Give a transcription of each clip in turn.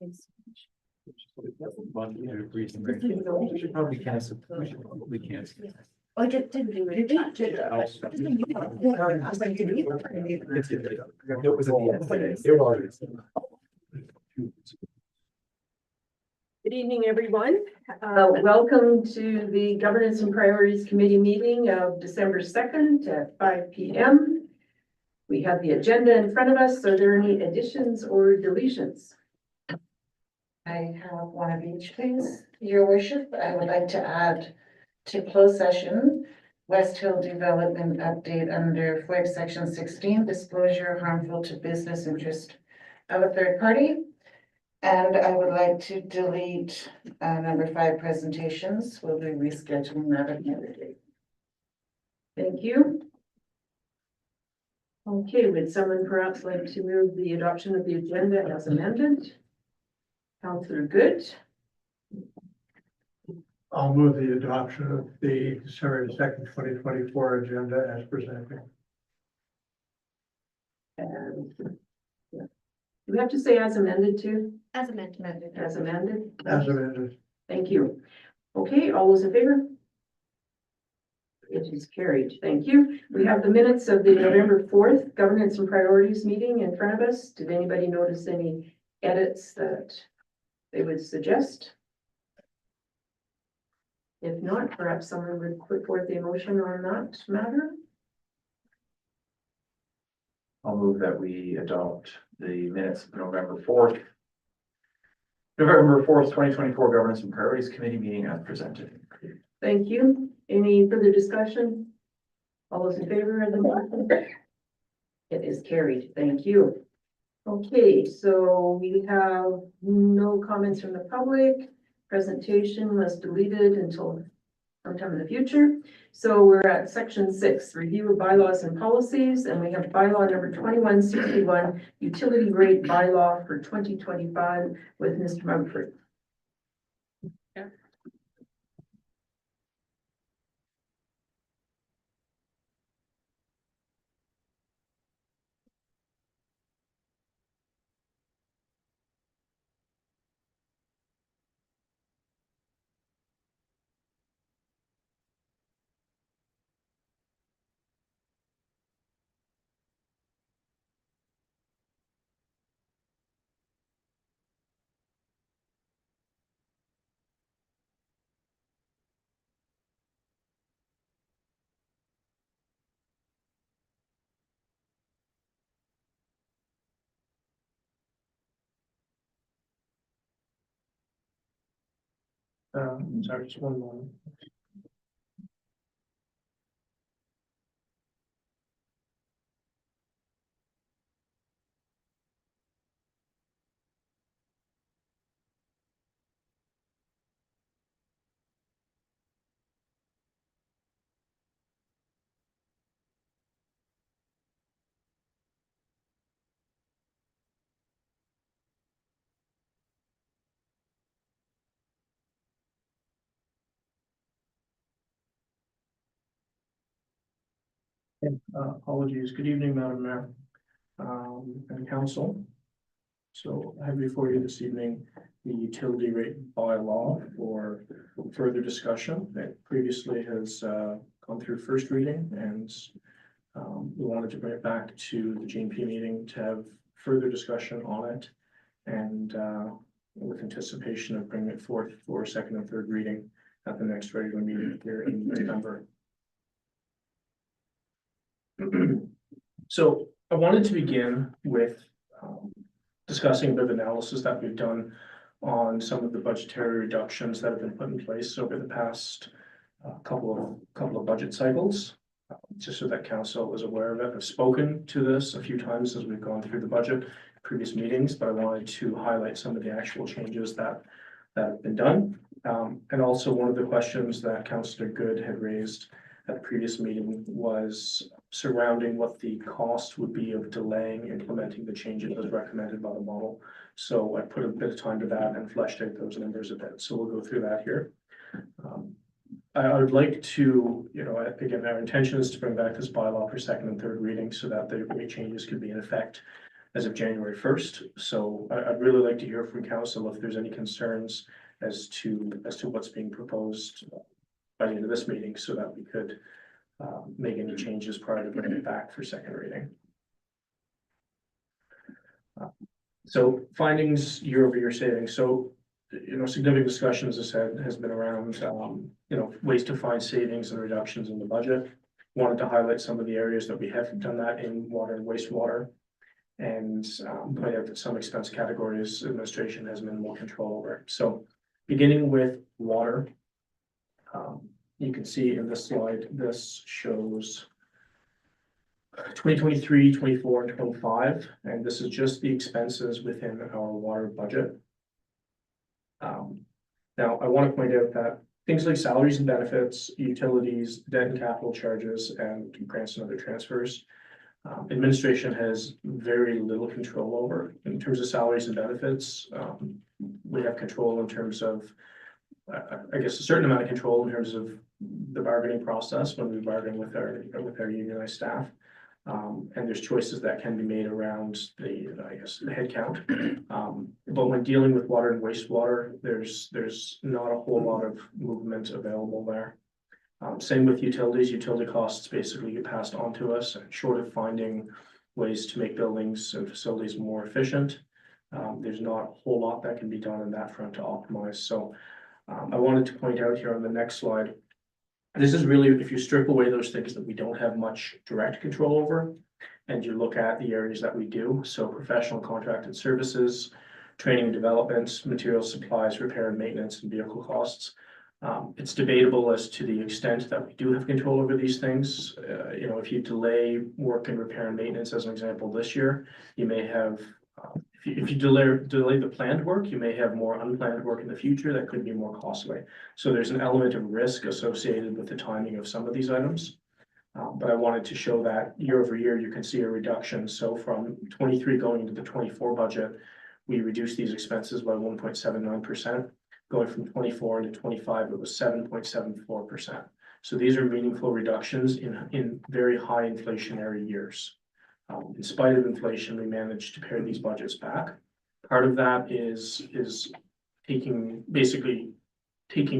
We should probably cancel. We should probably cancel. I didn't do it. It was at the end today. It was. Good evening, everyone. Welcome to the Governance and Priorities Committee meeting of December 2nd at 5 p.m. We have the agenda in front of us. Are there any additions or deletions? I have one of each, please. Your worship, I would like to add to closed session, West Hill Development Update under FOIP Section 16, disclosure harmful to business interest of a third party. And I would like to delete number 5, presentations. We'll be rescheduling that at another date. Thank you. Okay, would someone perhaps like to move the adoption of the agenda as amended? Councillor Good. I'll move the adoption of the December 2nd, 2024 agenda as presented. And do we have to say as amended too? As amended. As amended? As amended. Thank you. Okay, all those in favor? It is carried. Thank you. We have the minutes of the November 4th Governance and Priorities meeting in front of us. Did anybody notice any edits that they would suggest? If not, perhaps someone would put forth the motion on that matter. I'll move that we adopt the minutes of November 4th, 2024 Governance and Priorities Committee meeting as presented. Thank you. Any further discussion? All those in favor of the motion? It is carried. Thank you. Okay, so we have no comments from the public. Presentation was deleted until sometime in the future. So we're at section 6, review of bylaws and policies, and we have bylaw number 2161, utility rate bylaw for 2025 with Mr. Mumford. Sorry, just one moment. Apologies. Good evening, Madam Mayor, and Council. So I have before you this evening the utility rate bylaw for further discussion. It previously has gone through first reading, and we wanted to bring it back to the GNP meeting to have further discussion on it, and with anticipation of bringing it forth for second and third reading at the next regular meeting here in November. So I wanted to begin with discussing a bit of analysis that we've done on some of the budgetary reductions that have been put in place over the past couple of budget cycles, just so that council is aware of it. I've spoken to this a few times as we've gone through the budget previous meetings, but I wanted to highlight some of the actual changes that have been done. And also one of the questions that Councillor Good had raised at the previous meeting was surrounding what the cost would be of delaying implementing the changes as recommended by the model. So I put a bit of time to that and fleshed out those numbers a bit. So we'll go through that here. I would like to, again, our intention is to bring back this bylaw for second and third reading so that the rate changes could be in effect as of January first. So I'd really like to hear from council if there's any concerns as to what's being proposed by the end of this meeting, so that we could make any changes prior to bringing it back for second reading. So findings year-over-year savings. So, significant discussion, as I said, has been around, ways to find savings and reductions in the budget. Wanted to highlight some of the areas that we have done that in water and wastewater. And point out that some expense categories administration has minimal control over. So beginning with water, you can see in this slide, this shows 2023, 24, and 25, and this is just the expenses within our water budget. Now, I want to point out that things like salaries and benefits, utilities, debt and capital charges, and grants and other transfers, administration has very little control over. In terms of salaries and benefits, we have control in terms of, I guess, a certain amount of control in terms of the bargaining process when we bargain with our unionized staff. And there's choices that can be made around the headcount. But when dealing with water and wastewater, there's not a whole lot of movement available there. Same with utilities. Utility costs basically get passed on to us, short of finding ways to make buildings and facilities more efficient. There's not a whole lot that can be done on that front to optimize. So I wanted to point out here on the next slide, this is really, if you strip away those things that we don't have much direct control over, and you look at the areas that we do, so professional contracted services, training and development, material supplies, repair and maintenance, and vehicle costs. It's debatable as to the extent that we do have control over these things. If you delay work and repair and maintenance, as an example, this year, you may have, if you delay the planned work, you may have more unplanned work in the future that could be more costly. So there's an element of risk associated with the timing of some of these items. But I wanted to show that year over year, you can see a reduction. So from 23 going into the 24 budget, we reduced these expenses by 1.79%. Going from 24 into 25, it was 7.74%. So these are meaningful reductions in very high inflationary years. In spite of inflation, we managed to pare these budgets back. Part of that is taking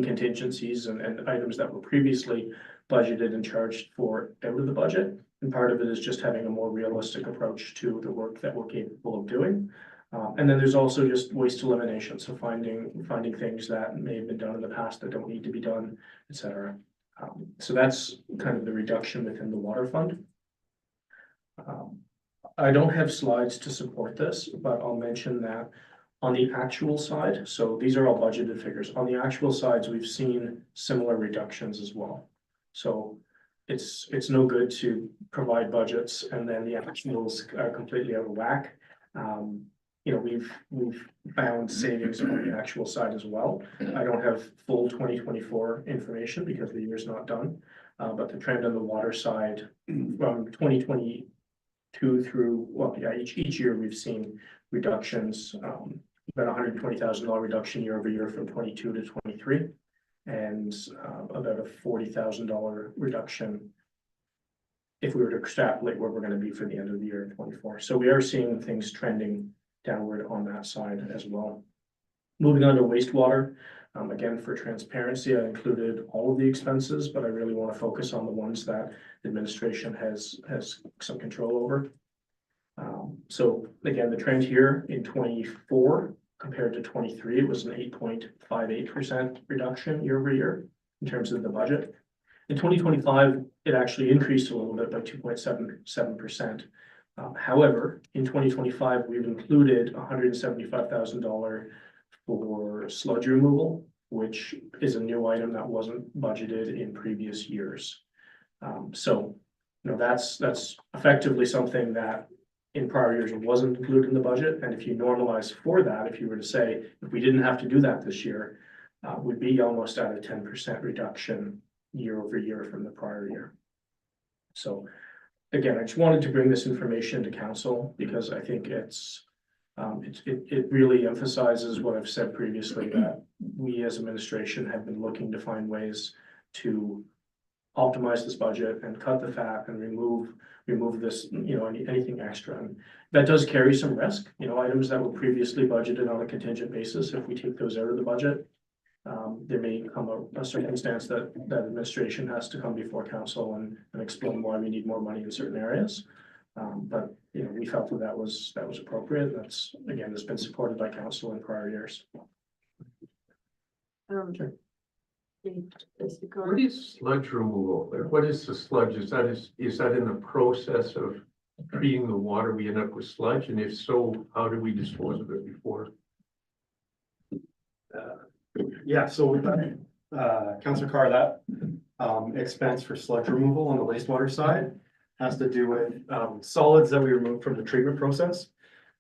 contingencies and items that were previously budgeted and charged for out of the budget. And part of it is just having a more realistic approach to the work that we're capable of doing. And then there's also just waste elimination. So finding things that may have been done in the past that don't need to be done, et cetera. So that's kind of the reduction within the water fund. I don't have slides to support this, but I'll mention that on the actual side, so these are all budgeted figures. On the actual sides, we've seen similar reductions as well. So it's no good to provide budgets and then the actuals are completely out of whack. We've found savings on the actual side as well. I don't have full 2024 information because the year's not done, but the trend on the water side from 2022 through, each year we've seen reductions, about $120,000 reduction year over year from 22 to 23, and about a $40,000 reduction if we were to extrapolate where we're going to be for the end of the year in 24. So we are seeing things trending downward on that side as well. Moving on to wastewater, again, for transparency, I included all of the expenses, but I really want to focus on the ones that the administration has some control over. So again, the trend here in 24 compared to 23, it was an 8.58% reduction year over year in terms of the budget. In 2025, it actually increased a little bit by 2.77%. However, in 2025, we've included $175,000 for sludge removal, which is a new item that wasn't budgeted in previous years. So, that's effectively something that in prior years wasn't included in the budget. And if you normalize for that, if you were to say, if we didn't have to do that this year, we'd be almost at a 10% reduction year over year from the prior year. So again, I just wanted to bring this information to council because I think it really emphasizes what I've said previously, that we as administration have been looking to find ways to optimize this budget and cut the fat and remove this, anything extra. And that does carry some risk, items that were previously budgeted on a contingent basis. If we take those out of the budget, there may come a circumstance that administration has to come before council and explain why we need more money in certain areas. But, we felt that was appropriate. That's been supported by council in prior years. Mr. What Carr? is sludge removal? Like, what is the sludge? Is that in the process of treating the water, we end up with sludge? And if so, how do we dispose of it before? Yeah, so Councilor Carr, that expense for sludge removal on the wastewater side has to do with solids that we remove from the treatment process.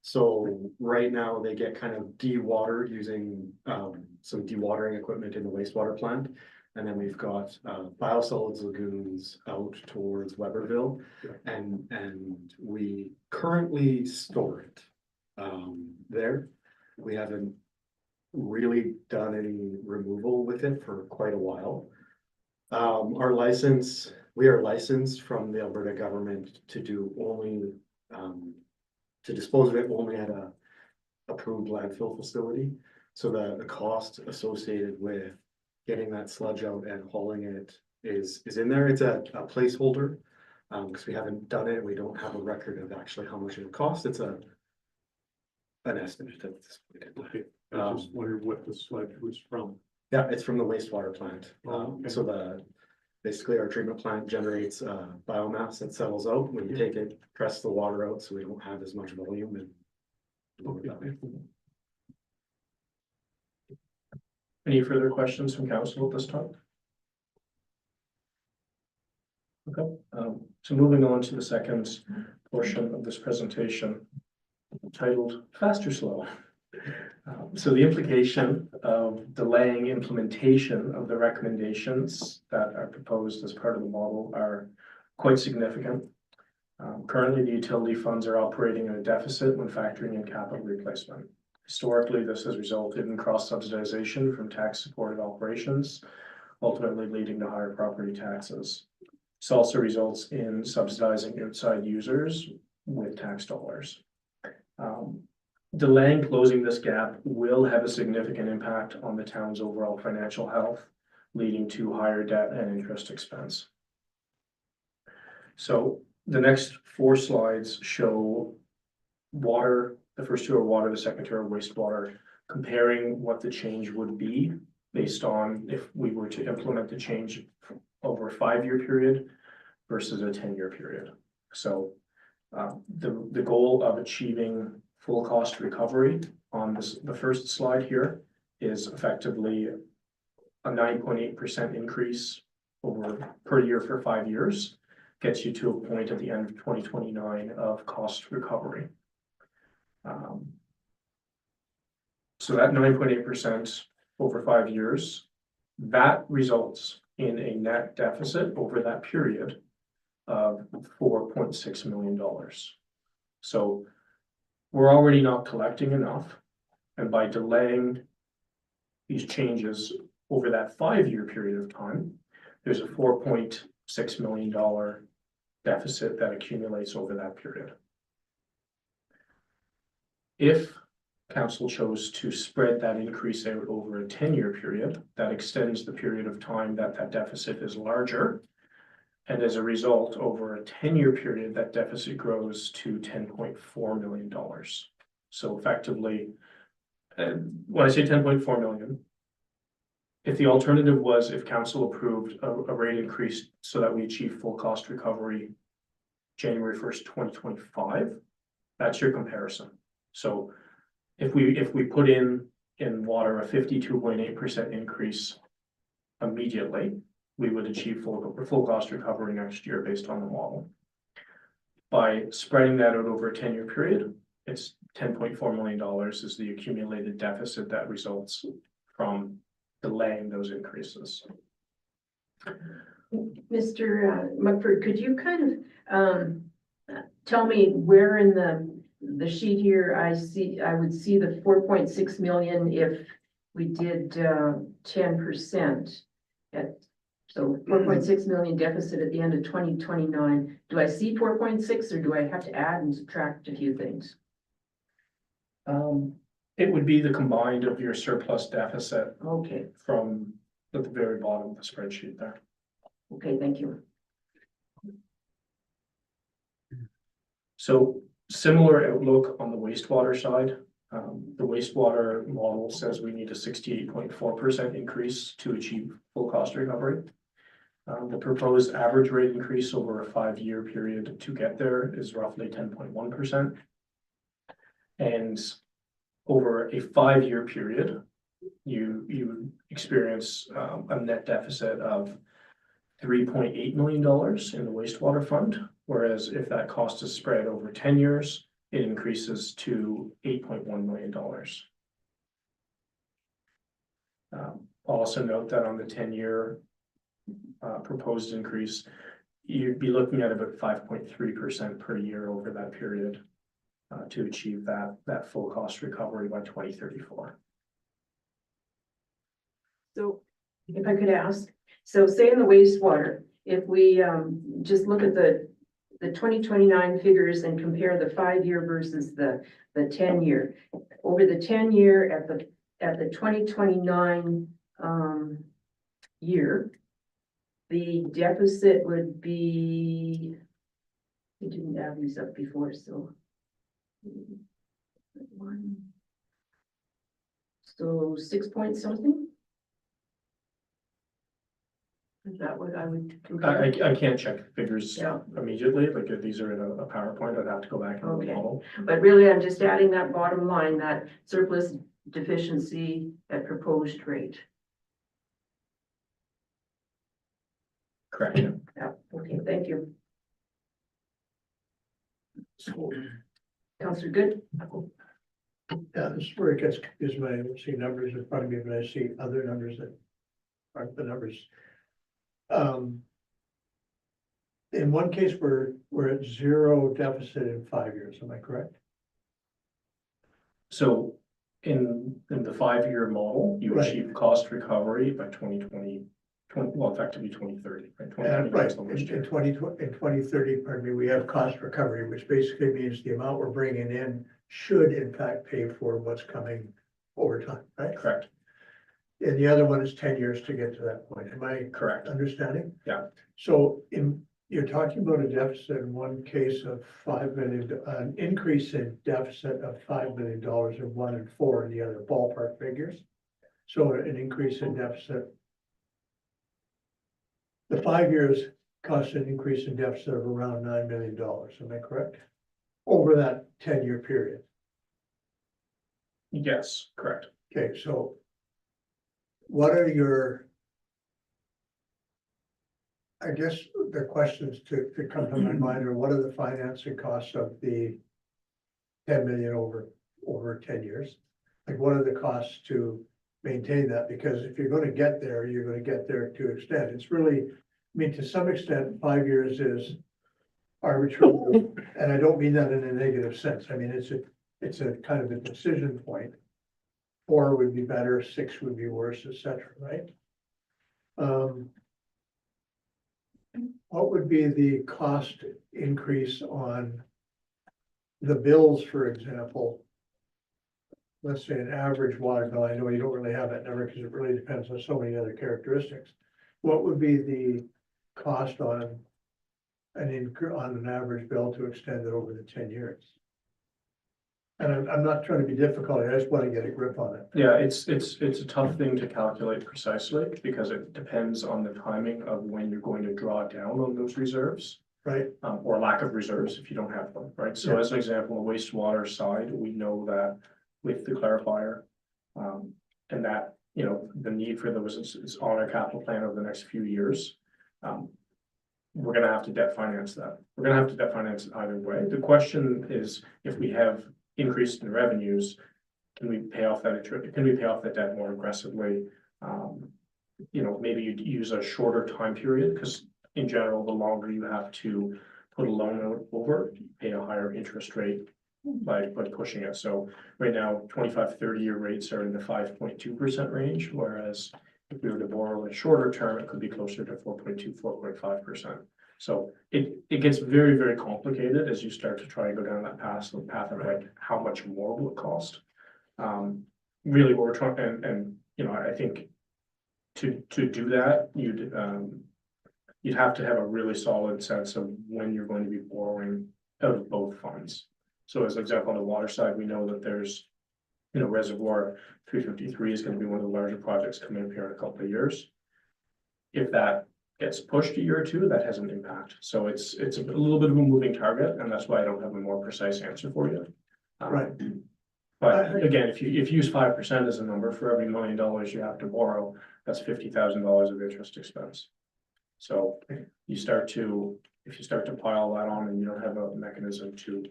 So right now they get kind of dewatered using some dewatering equipment in the wastewater plant. And then we've got biosolids lagoons out towards Weberville, and we currently store it there. We haven't really done any removal with it for quite a while. We are licensed from the Alberta government to do only to dispose of it only at a approved landfill facility. So the cost associated with getting that sludge out and hauling it is in there. It's a placeholder because we haven't done it. We don't have a record of actually how much it costs. It's an estimate at this point. I just wondered what the sludge was from. Yeah, it's from the wastewater plant. Okay. So basically our treatment plant generates biomass that settles out. We take it, press the water out so we don't have as much volume and. Any further questions from council at this time? Okay, so moving on to the second portion of this presentation titled Fast or Slow. So the implication of delaying implementation of the recommendations that are proposed as part of the model are quite significant. Currently, the utility funds are operating in a deficit when factoring in capital replacement. Historically, this has resulted in cross-subsidization from tax-supported operations, ultimately leading to higher property taxes. This also results in subsidizing outside users with tax dollars. Delaying closing this gap will have a significant impact on the town's overall financial health, leading to higher debt and interest expense. So the next 4 slides show water. The first 2 are water, the second 2 are wastewater, comparing what the change would be based on if we were to implement the change over a 5-year period versus a 10-year period. So the goal of achieving full cost recovery on the first slide here is effectively a 9.8% increase per year for 5 years, gets you to a point at the end of 2029 of cost recovery. So that 9.8% over 5 years, that results in a net deficit over that period of $4.6 million. So we're already not collecting enough, and by delaying these changes over that 5-year period of time, there's a $4.6 million deficit that accumulates over that period. If council chose to spread that increase out over a 10-year period, that extends the period of time that deficit is larger. And as a result, over a 10-year period, that deficit grows to $10.4 million. So effectively, when I say 10.4 million, if the alternative was if council approved a rate increase so that we achieve full cost recovery January 1st, 2025, that's your comparison. So if we put in water a 52.8% increase immediately, we would achieve full cost recovery next year based on the model. By spreading that out over a 10-year period, it's $10.4 million is the accumulated deficit that results from delaying those increases. Mr. Mugford, could you kind of tell me where in the sheet here I would see the 4.6 million if we did 10% at So 4.6 million deficit at the end of 2029. Do I see 4.6 or do I have to add and subtract a few things? It would be the combined of your surplus deficit Okay, from at the very bottom of the spreadsheet there. okay, thank you. So similar outlook on the wastewater side. The wastewater model says we need a 68.4% increase to achieve full cost recovery. The proposed average rate increase over a 5-year period to get there is roughly 10.1%. And over a 5-year period, you experience a net deficit of $3.8 million in the wastewater fund. Whereas if that cost is spread over 10 years, it increases to $8.1 million. I'll also note that on the 10-year proposed increase, you'd be looking at about 5.3% per year over that period to achieve that full cost recovery by 2034. So if I could ask, so say in the wastewater, if we just look at the 2029 figures and compare the 5-year versus the 10-year. Over the 10-year at the 2029 year, the deficit would be, we didn't add these up before, so. So 6 point something? Is that what I would compare? I can't check the figures Yeah. immediately, like if these are in a PowerPoint, I'd have to go back and Okay. model. But really, I'm just adding that bottom line, that surplus deficiency at proposed rate. Correct. Yeah. Yeah, okay, thank you. Counselor Good? Yeah, this is where it gets confused when I see numbers in front of me, but I see other numbers that aren't the numbers. In one case, we're at 0 deficit in 5 years, am I correct? So in the 5-year model, you Right. achieve cost recovery by 2020, well, effectively 2030, right? 2030 Right, is the last year. in 2030, pardon me, we have cost recovery, which basically means the amount we're bringing in should in fact pay for what's coming over time, right? Correct, And the other one is 10 years to get to that point, am I correct. understanding? Yeah. So you're talking about a deficit in one case of 5 million, an increase in deficit of $5 million in 1 and 4 in the other ballpark figures. So an increase in deficit. The 5 years cost an increase in deficit of around $9 million, am I correct? Over that 10-year period. Yes, correct. Okay, so what are your, I guess the questions to come to my mind are, what are the financing costs of the 10 million over 10 years? Like, what are the costs to maintain that? Because if you're going to get there, you're going to get there to extent. It's really, I mean, to some extent, 5 years is arbitrary, and I don't mean that in a negative sense. I mean, it's a kind of a decision point. 4 would be better, 6 would be worse, etc., right? What would be the cost increase on the bills, for example? Let's say an average water bill. I know you don't really have that number because it really depends on so many other characteristics. What would be the cost on an average bill to extend it over the 10 years? And I'm not trying to be difficult, I just want to get a grip on it. Yeah, it's a tough thing to calculate precisely because it depends on the timing of when you're going to draw down on those reserves. Right, Or lack of reserves if you don't have them, right? So Yeah. as an example, on the wastewater side, we know that with the clarifier, and that, you know, the need for those is on our capital plan over the next few years. We're gonna have to debt finance that. We're gonna have to debt finance it either way. The question is, if we have increase in revenues, can we pay off that debt more aggressively? You know, maybe you'd use a shorter time period, because in general, the longer you have to put a loan over, you pay a higher interest rate by pushing it. So right now, 25-30 year rates are in the 5.2% range, whereas If we were to borrow a shorter term, it could be closer to 4.2, 4.5%. So it gets very, very complicated as you start to try and go down that path of like, how much more will it cost? Really what we're trying, and, you know, I think to do that, you'd have to have a really solid sense of when you're going to be borrowing out of both funds. So as an example, on the water side, we know that there's, you know, Reservoir 353 is going to be one of the larger projects coming up here in a couple of years. If that gets pushed a year or two, that has an impact. So it's a little bit of a moving target, and that's why I don't have a more precise answer for you. Right. But again, if you use 5% as a number for every $1 million you have to borrow, that's $50,000 of interest expense. So if you start to pile that on and you don't have a mechanism to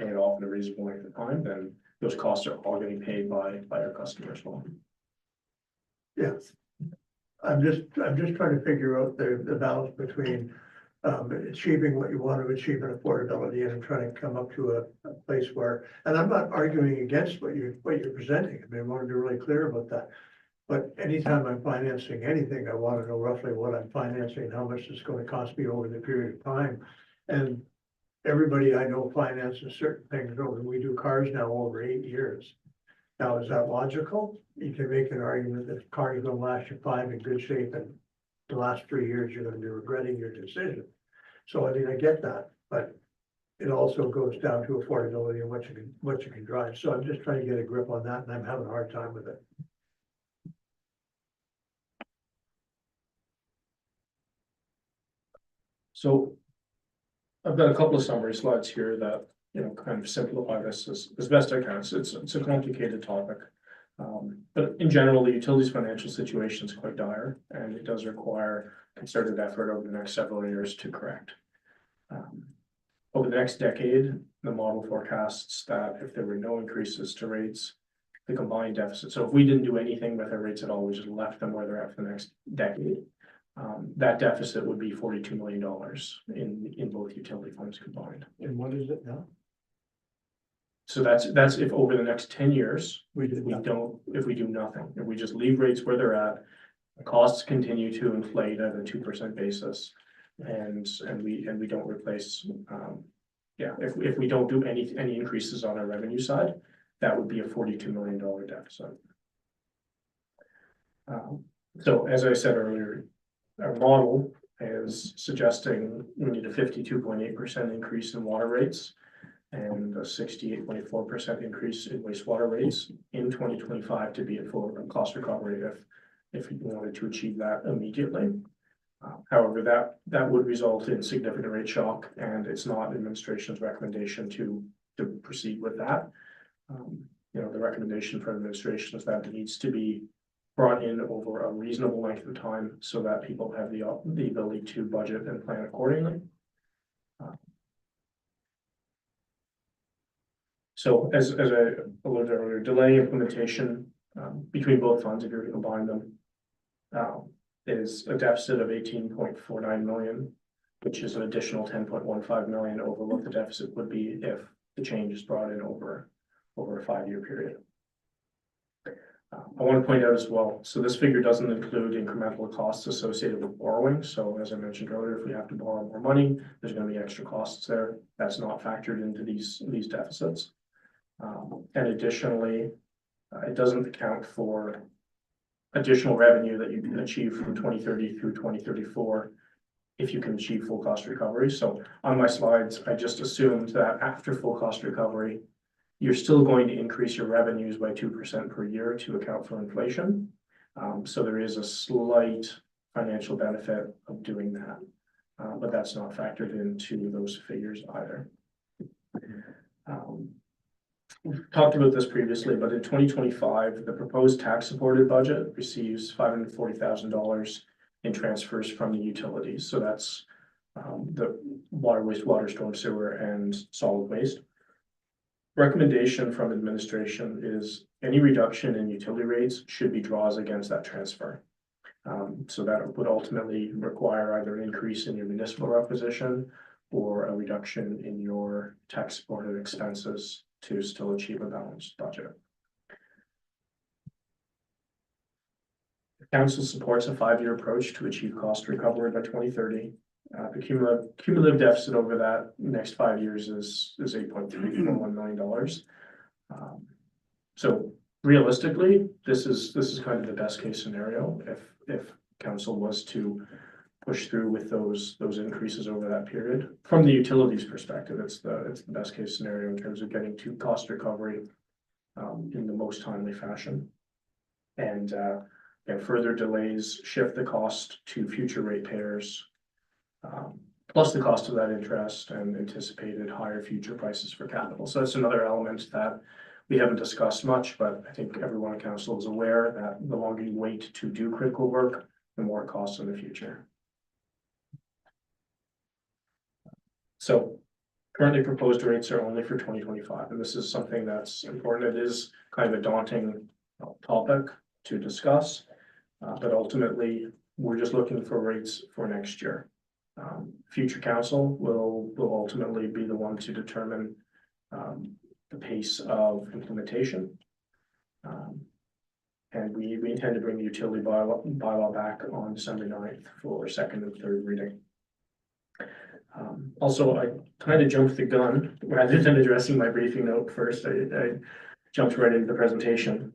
pay it off in a reasonable length of time, then those costs are all getting paid by our customers. Well, Yes. I'm just trying to figure out the balance between achieving what you want to achieve in affordability and trying to come up to a place where, and I'm not arguing against what you're presenting. I mean, I want to be really clear about that. But anytime I'm financing anything, I want to know roughly what I'm financing, how much it's going to cost me over the period of time. And everybody I know finances certain things over, we do cars now over 8 years. Now, is that logical? You can make an argument that the car is gonna last you 5 in good shape, and the last 3 years, you're gonna be regretting your decision. So I mean, I get that, but it also goes down to affordability and what you can drive. So I'm just trying to get a grip on that, and I'm having a hard time with it. so I've got a couple of summary slides here that, you know, kind of simplify this as best I can. It's a complicated topic. But in general, the utilities financial situation is quite dire, and it does require concerted effort over the next several years to correct. Over the next decade, the model forecasts that if there were no increases to rates, the combined deficit, so if we didn't do anything with our rates at all, we just left them where they're at for the next decade, that deficit would be $42 million in both utility funds combined. And what is it now? So that's if over the next 10 years, We did if we do nothing, if we just leave rates where they're at, the costs continue to inflate at a 2% basis. And we don't replace, if we don't do any increases on our revenue side, that would be a $42 million deficit. So as I said earlier, our model is suggesting we need a 52.8% increase in water rates and a 68.4% increase in wastewater rates in 2025 to be at full cost recovery if you wanted to achieve that immediately. However, that would result in significant rate shock, and it's not administration's recommendation to proceed with that. You know, the recommendation for administration is that it needs to be brought in over a reasonable length of time so that people have the ability to budget and plan accordingly. So as I alluded earlier, delaying implementation between both funds, if you're to combine them, is a deficit of 18.49 million, which is an additional 10.15 million over what the deficit would be if the change is brought in over a 5-year period. I want to point out as well, so this figure doesn't include incremental costs associated with borrowing. So as I mentioned earlier, if we have to borrow more money, there's going to be extra costs there. That's not factored into these deficits. And additionally, it doesn't account for additional revenue that you can achieve from 2030 through 2034 if you can achieve full cost recovery. So on my slides, I just assumed that after full cost recovery, you're still going to increase your revenues by 2% per year to account for inflation. So there is a slight financial benefit of doing that, but that's not factored into those figures either. We've talked about this previously, but in 2025, the proposed tax supported budget receives $540,000 in transfers from the utilities. So that's the water, wastewater, storm sewer, and solid waste. Recommendation from administration is any reduction in utility rates should be draws against that transfer. So that would ultimately require either an increase in your municipal requisition or a reduction in your tax supported expenses to still achieve a balanced budget. Council supports a 5-year approach to achieve cost recovery by 2030. The cumulative deficit over that next 5 years is $8.341 million. So realistically, this is kind of the best case scenario if council was to push through with those increases over that period. From the utilities perspective, it's the best case scenario in terms of getting to cost recovery in the most timely fashion. And further delays shift the cost to future ratepayers, plus the cost of that interest and anticipated higher future prices for capital. So that's another element that we haven't discussed much, but I think everyone in council is aware that the longer you wait to do critical work, the more it costs in the future. So currently proposed rates are only for 2025, and this is something that's important. It is kind of a daunting topic to discuss, but ultimately we're just looking for rates for next year. Future council will ultimately be the one to determine the pace of implementation. And we intend to bring the utility bylaw back on December 9th for second and third reading. Also, I kind of jumped the gun rather than addressing my briefing note first. I jumped right into the presentation,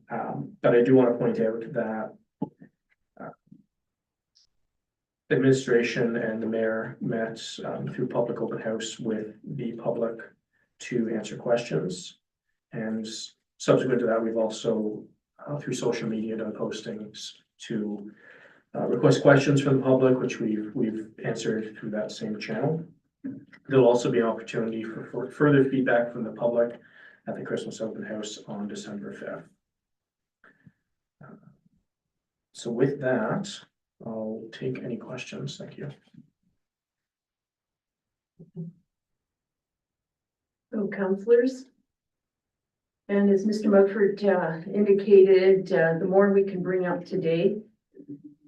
but I do want to point out that administration and the mayor met through public open house with the public to answer questions. And subsequent to that, we've also through social media done postings to request questions from the public, which we've answered through that same channel. There'll also be an opportunity for further feedback from the public at the Christmas open house on December 5th. So with that, I'll take any questions. Thank you. So councillors. And as Mr. Mugford indicated, the more we can bring up to date,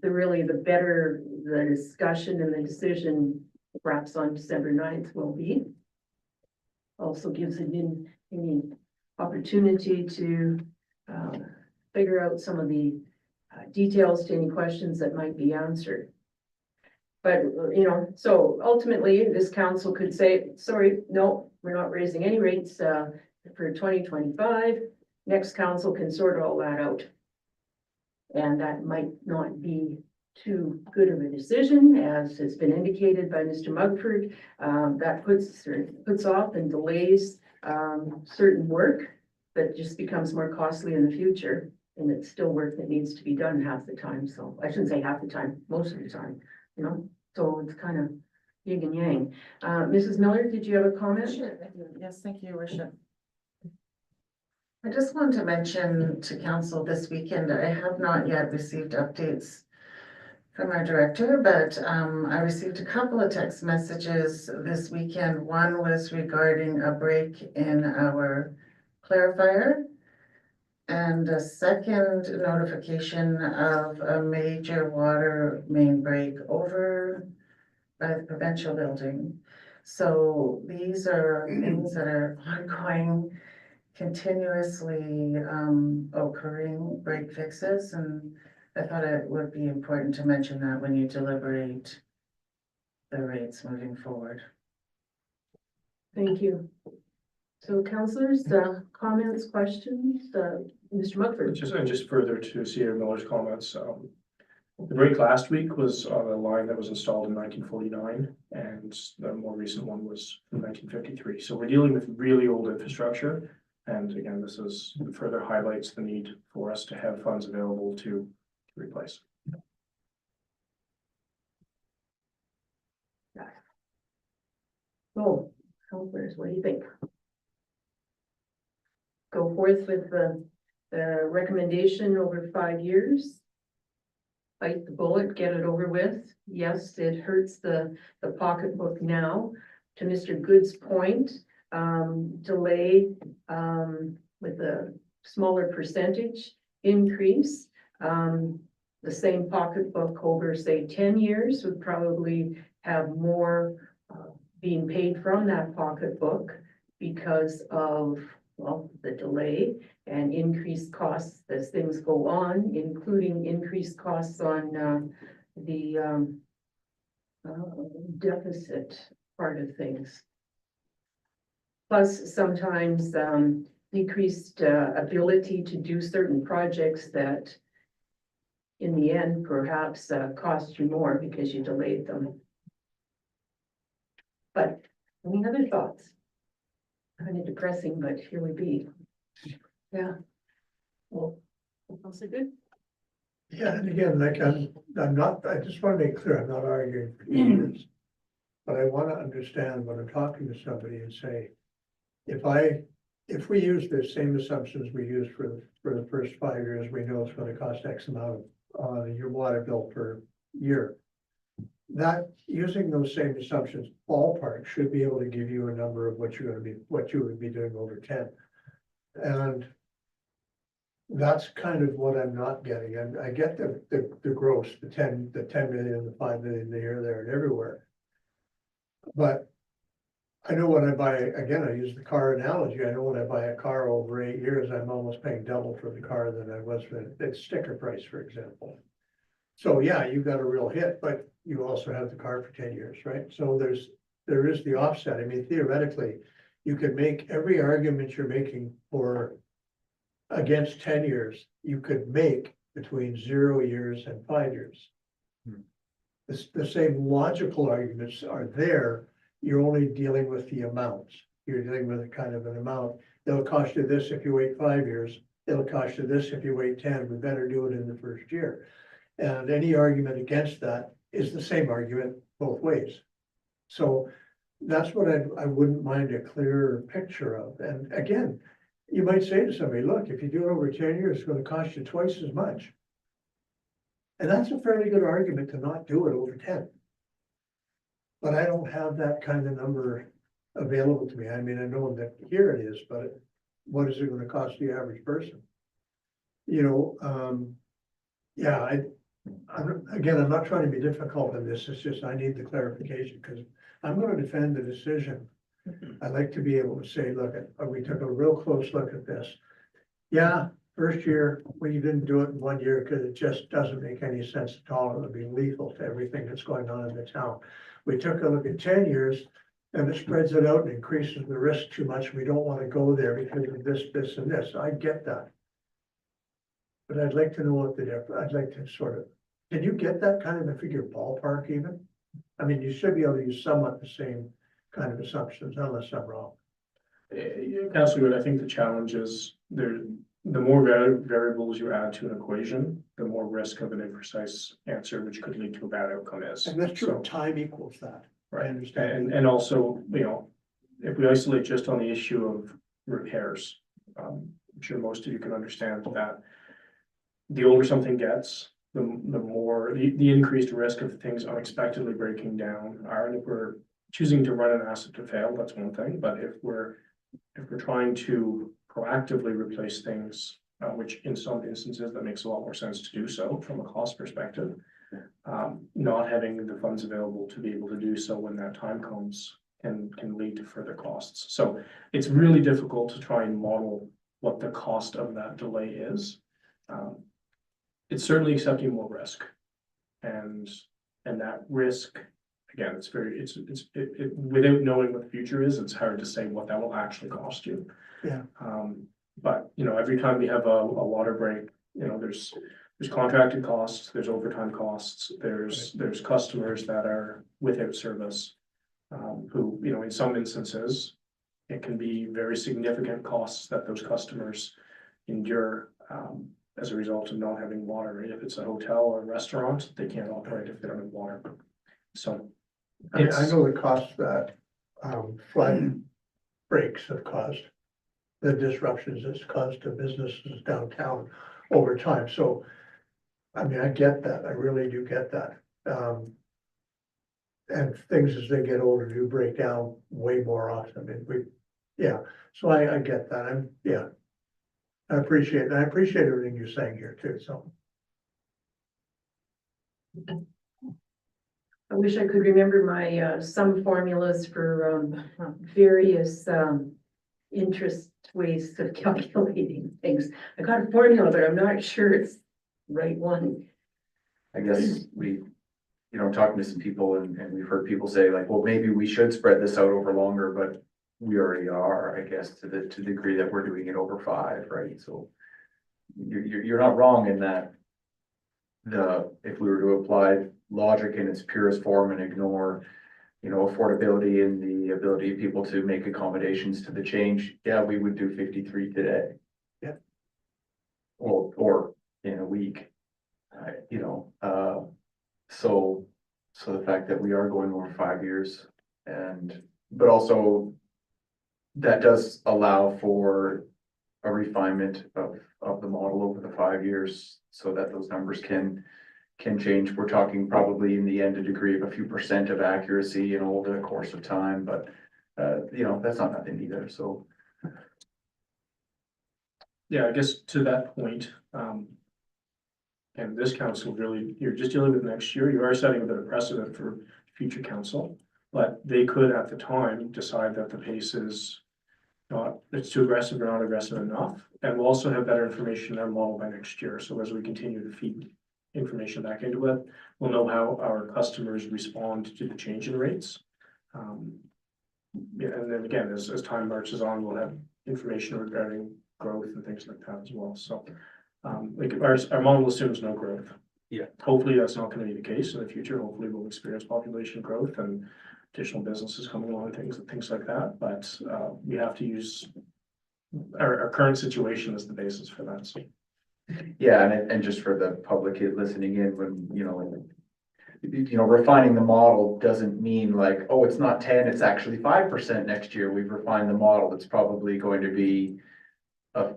the better the discussion and the decision perhaps on December 9th will be. Also gives it any opportunity to figure out some of the details to any questions that might be answered. But, so ultimately this council could say, sorry, no, we're not raising any rates for 2025. Next council can sort all that out. And that might not be too good of a decision, as has been indicated by Mr. Mugford. That puts off and delays certain work that just becomes more costly in the future. And it's still work that needs to be done half the time. So I shouldn't say half the time, most of the time, so it's kind of yin and yang. Mrs. Miller, did you have a comment? Sure, I do. Yes, thank you, Your Worship. I just wanted to mention to council this weekend, I have not yet received updates from our director, but I received a couple of text messages this weekend. One was regarding a break in our clarifier, and a second notification of a major water main break over by the provincial building. So these are things that are ongoing, continuously occurring break fixes, and I thought it would be important to mention that when you deliberate the rates moving forward. Thank you. So councillors, comments, questions, Mr. Mugford? Just further to Sierra Miller's comments, the break last week was on a line that was installed in 1949, and the more recent one was from 1953. So we're dealing with really old infrastructure. And again, this further highlights the need for us to have funds available to replace. So, councillors, what do you think? Go forth with the recommendation over 5 years. Bite the bullet, get it over with. Yes, it hurts the pocketbook now. To Mr. Good's point, delay with a smaller percentage increase. The same pocketbook over, say, 10 years would probably have more being paid from that pocketbook because of well, the delay and increased costs as things go on, including increased costs on, the, deficit part of things. Plus, sometimes, decreased, ability to do certain projects that in the end, perhaps, cost you more because you delayed them. But any other thoughts? Kind of depressing, but here we be. Yeah. Well, also good. Yeah, and again, like I'm not, I just want to make clear, I'm not arguing for years. But I want to understand when I'm talking to somebody and say, if we use the same assumptions we used for the first 5 years, we know it's going to cost X amount on your water bill per year. That, using those same assumptions, ballpark should be able to give you a number of what you would be doing over 10. And that's kind of what I'm not getting. And I get the gross, the 10 million, the 5 million here, there and everywhere. But I know when I buy, again, I use the car analogy. I know when I buy a car over 8 years, I'm almost paying double for the car than I was for its sticker price, for example. So yeah, you got a real hit, but you also have the car for 10 years, right? So there is the offset. I mean, theoretically, you could make every argument you're making for against 10 years, you could make between 0 years and 5 years. The same logical arguments are there. You're only dealing with the amounts. You're dealing with a kind of an amount. It'll cost you this if you wait 5 years. It'll cost you this if you wait 10. We better do it in the first year. And any argument against that is the same argument both ways. So that's what I wouldn't mind a clearer picture of. And again, you might say to somebody, look, if you do it over 10 years, it's going to cost you twice as much. And that's a fairly good argument to not do it over 10. But I don't have that kind of number available to me. I mean, I know that here it is, but what is it going to cost the average person? You know, yeah, I'm not trying to be difficult in this. It's just I need the clarification because I'm going to defend the decision. I'd like to be able to say, look, we took a real close look at this. Yeah, first year, we didn't do it in 1 year because it just doesn't make any sense at all. It would be lethal to everything that's going on in the town. We took a look at 10 years and it spreads it out and increases the risk too much. We don't want to go there because of this, this, and this. I get that. But I'd like to know what I'd like to sort of, can you get that kind of a figure ballpark even? I mean, you should be able to use somewhat the same kind of assumptions, unless I'm wrong. Councilor, I think the challenge is the more variables you add to an equation, the more risk of an imprecise answer, which could lead to a bad outcome is. And that's true, So, time equals that. I right, understand. and also, you know, if we isolate just on the issue of repairs, I'm sure most of you can understand that the older something gets, the more the increased risk of things unexpectedly breaking down are. And if we're choosing to run an asset to fail, that's one thing. But if we're trying to proactively replace things, which in some instances that makes a lot more sense to do so from a cost perspective, not having the funds available to be able to do so when that time comes can lead to further costs. So it's really difficult to try and model what the cost of that delay is. It's certainly accepting more risk, and that risk, again, it's without knowing what the future is, it's hard to say what that will actually cost you. Yeah. But you know, every time we have a water break, you know, there's contracted costs, there's overtime costs, there's customers that are without service, who, you know, in some instances, it can be very significant costs that those customers endure, as a result of not having water. If it's a hotel or a restaurant, they can't operate if they don't have water. So I mean, I know the cost that flood breaks have caused, the disruptions it's caused to businesses downtown over time. So, I mean, I get that. I really do get that. And things as they get older do break down way more often. I mean, so I get that. I appreciate it. I appreciate everything you're saying here too, so. I wish I could remember my sum formulas for various interest ways of calculating things. I got a formula, but I'm not sure it's the right one. I guess we, talking to some people and we've heard people say like, well, maybe we should spread this out over longer, but we already are, I guess, to the degree that we're doing it over 5, right? So you're not wrong in that if we were to apply logic in its purest form and ignore, affordability and the ability of people to make accommodations to the change, yeah, we would do 53 today. Yeah. Or in a week, so the fact that we are going over 5 years but also that does allow for a refinement of the model over the 5 years so that those numbers can change. We're talking probably in the end a degree of a few % of accuracy, over the course of time, but that's not nothing either, so. Yeah, I guess to that point, and this council really, you're just dealing with next year, you are setting a bit of precedent for future council. But they could at the time decide that the pace is it's too aggressive or not aggressive enough. And we'll also have better information in our model by next year. So as we continue to feed information back into it, we'll know how our customers respond to the change in rates. Yeah, and then again, as time marches on, we'll have information regarding growth and things like that as well. So like our model assumes no growth. Yeah. Hopefully that's not going to be the case in the future. Hopefully we'll experience population growth and additional businesses coming along, things like that. But we have to use our current situation as the basis for that. So. Yeah, and just for the public listening in, when, refining the model doesn't mean like, oh, it's not 10, it's actually 5% next year. We've refined the model. It's probably going to be a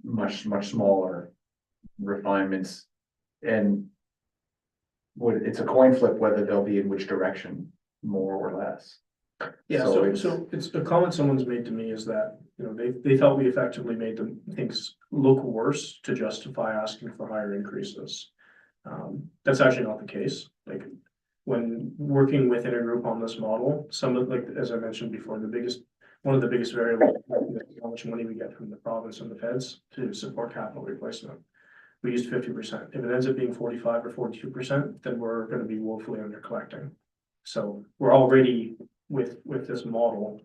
much smaller refinements. And it's a coin flip whether they'll be in which direction, more or less. Yeah, so it's a comment someone's made to me is that, they felt we effectively made them things look worse to justify asking for higher increases. That's actually not the case. Like when working within a group on this model, some of like, as I mentioned before, one of the biggest variables is how much money we get from the province and the feds to support capital replacement. We used 50%. If it ends up being 45 or 42%, then we're going to be woefully under collecting. So we're already with this model,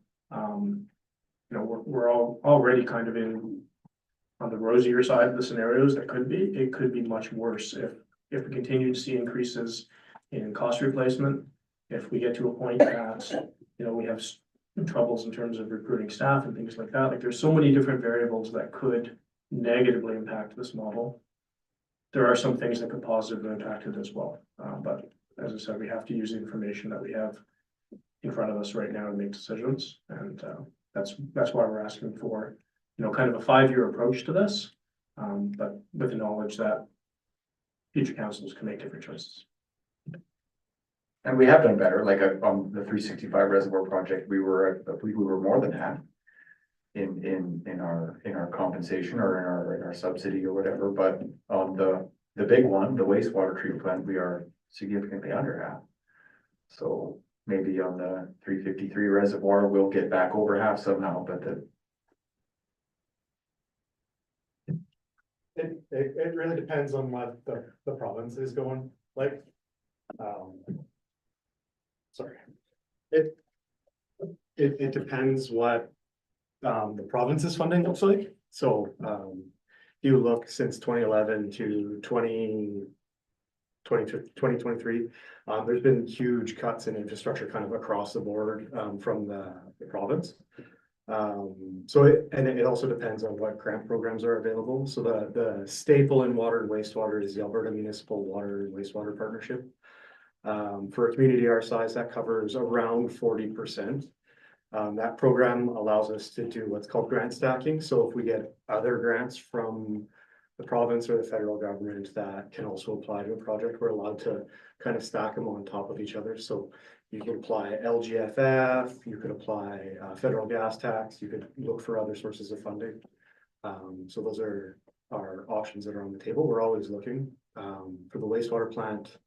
we're all already kind of on the rosier side of the scenarios that it could be much worse if we continue to see increases in cost replacement. If we get to a point that, we have troubles in terms of recruiting staff and things like that, like there's so many different variables that could negatively impact this model. There are some things that could positively impact it as well. But as I said, we have to use the information that we have in front of us right now to make decisions. And that's why we're asking for, kind of a 5-year approach to this, but with the knowledge that future councils can make different choices. And we have done better, like on the 365 reservoir project, we were more than half in our compensation or in our subsidy or whatever, but on the big one, the wastewater treatment plant, we are significantly under half. So maybe on the 353 reservoir, we'll get back over half somehow, but It really depends on what the province is going like. Sorry. It depends what the province's funding looks like. So you look since 2011 to 2023, there's been huge cuts in infrastructure kind of across the board from the province. So it also depends on what grant programs are available. So the staple in water and wastewater is the Alberta Municipal Water and Wastewater Partnership. For a community our size, that covers around 40%. That program allows us to do what's called grant stacking. So if we get other grants from the province or the federal government that can also apply to a project, we're allowed to kind of stack them on top of each other. So you could apply LGFF, you could apply federal gas tax, you could look for other sources of funding. So those are our options that are on the table. We're always looking for the wastewater plant,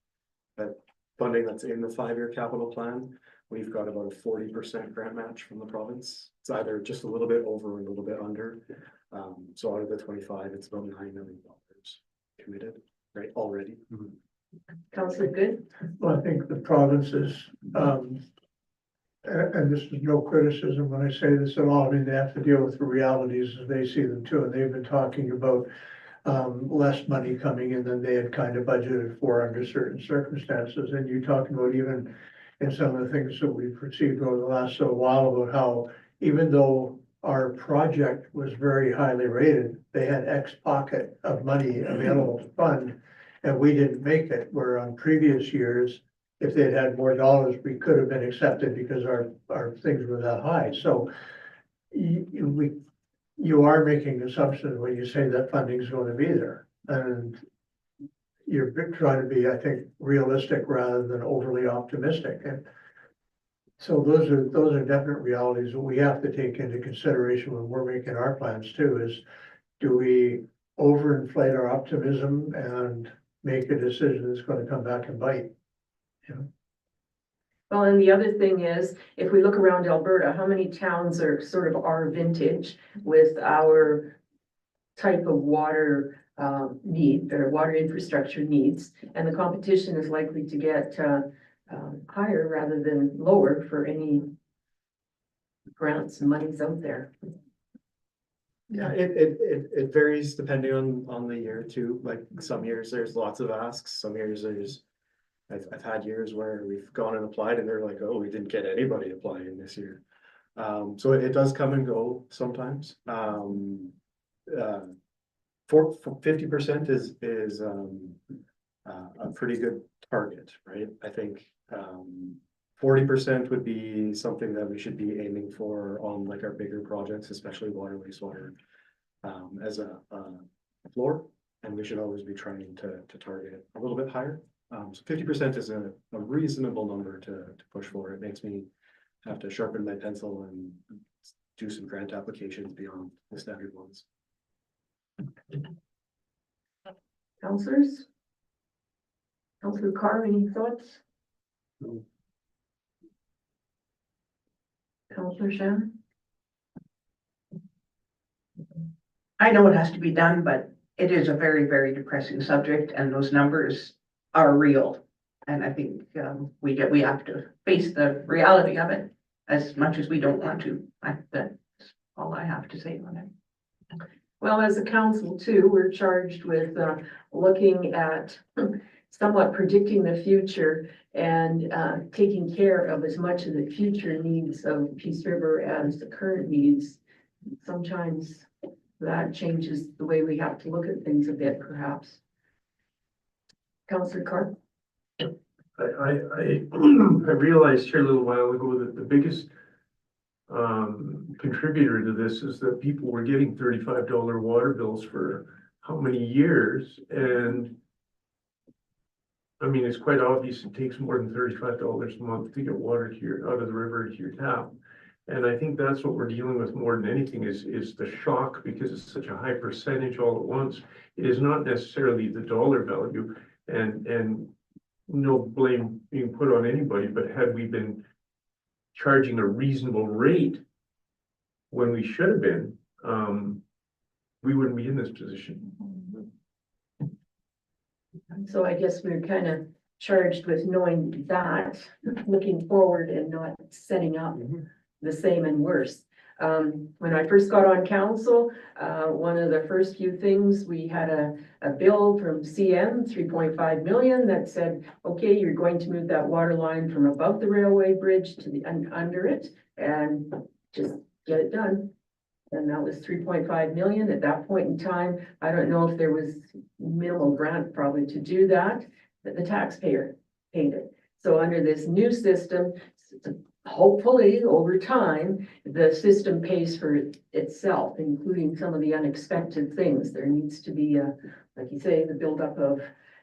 that funding that's in the 5-year capital plan. we've got about a 40% grant match from the province. It's either just a little bit over or a little bit under. So out of the 25, it's about $9 million committed, right, already. Counselor Good? Well, I think the provinces, and this is no criticism when I say this at all, I mean, they have to deal with the realities as they see them too, and they've been talking about less money coming in than they had kind of budgeted for under certain circumstances, and you talked about even in some of the things that we've received over the last little while about how even though our project was very highly rated, they had X pocket of money available to fund, and we didn't make it, where on previous years, if they'd had more dollars, we could have been accepted because our things were that high. So you are making assumptions when you say that funding is going to be there. And you're trying to be, I think, realistic rather than overly optimistic. And so those are definite realities that we have to take into consideration when we're making our plans too, is do we overinflate our optimism and make a decision that's going to come back and bite? Well, and the other thing is, if we look around Alberta, how many towns are sort of our vintage with our type of water need, or water infrastructure needs, and the competition is likely to get higher rather than lower for any grants and monies out there. Yeah, it varies depending on the year too. Like some years there's lots of asks, some years I've had years where we've gone and applied and they're like, oh, we didn't get anybody applying this year. So it does come and go sometimes. For 50% is a pretty good target, right? I think 40% would be something that we should be aiming for on like our bigger projects, especially water, wastewater, as a floor. And we should always be trying to target a little bit higher. So 50% is a reasonable number to push for. It makes me have to sharpen my pencil and do some grant applications beyond the standard ones. Councillors? Councillor Carr, any thoughts? No. Councillor Shannon? I know it has to be done, but it is a very, very depressing subject and those numbers are real. And I think we have to face the reality of it as much as we don't want to. That's all I have to say on it. Well, as a council too, we're charged with looking at somewhat predicting the future and taking care of as much of the future needs of Peace River as the current needs. Sometimes that changes the way we have to look at things a bit, perhaps. Councillor Carr? I realized here a little while ago that the biggest contributor to this is that people were getting $35 water bills for how many years, and I mean, it's quite obvious it takes more than $35 a month to get water here out of the river to your tap. And I think that's what we're dealing with more than anything is the shock, because it's such a high percentage all at once. It is not necessarily the dollar value, and no blame being put on anybody, but had we been charging a reasonable rate when we should have been, we wouldn't be in this position. So I guess we're kind of charged with knowing that, looking forward and not setting up the same and worse. When I first got on council, one of the first few things, we had a bill from CM, 3.5 million, that said, okay, you're going to move that water line from above the railway bridge to the under it, and just get it done. And that was 3.5 million at that point in time. I don't know if there was minimal grant probably to do that, but the taxpayer paid it. So under this new system, hopefully over time, the system pays for itself, including some of the unexpected things. There needs to be like you say, the buildup of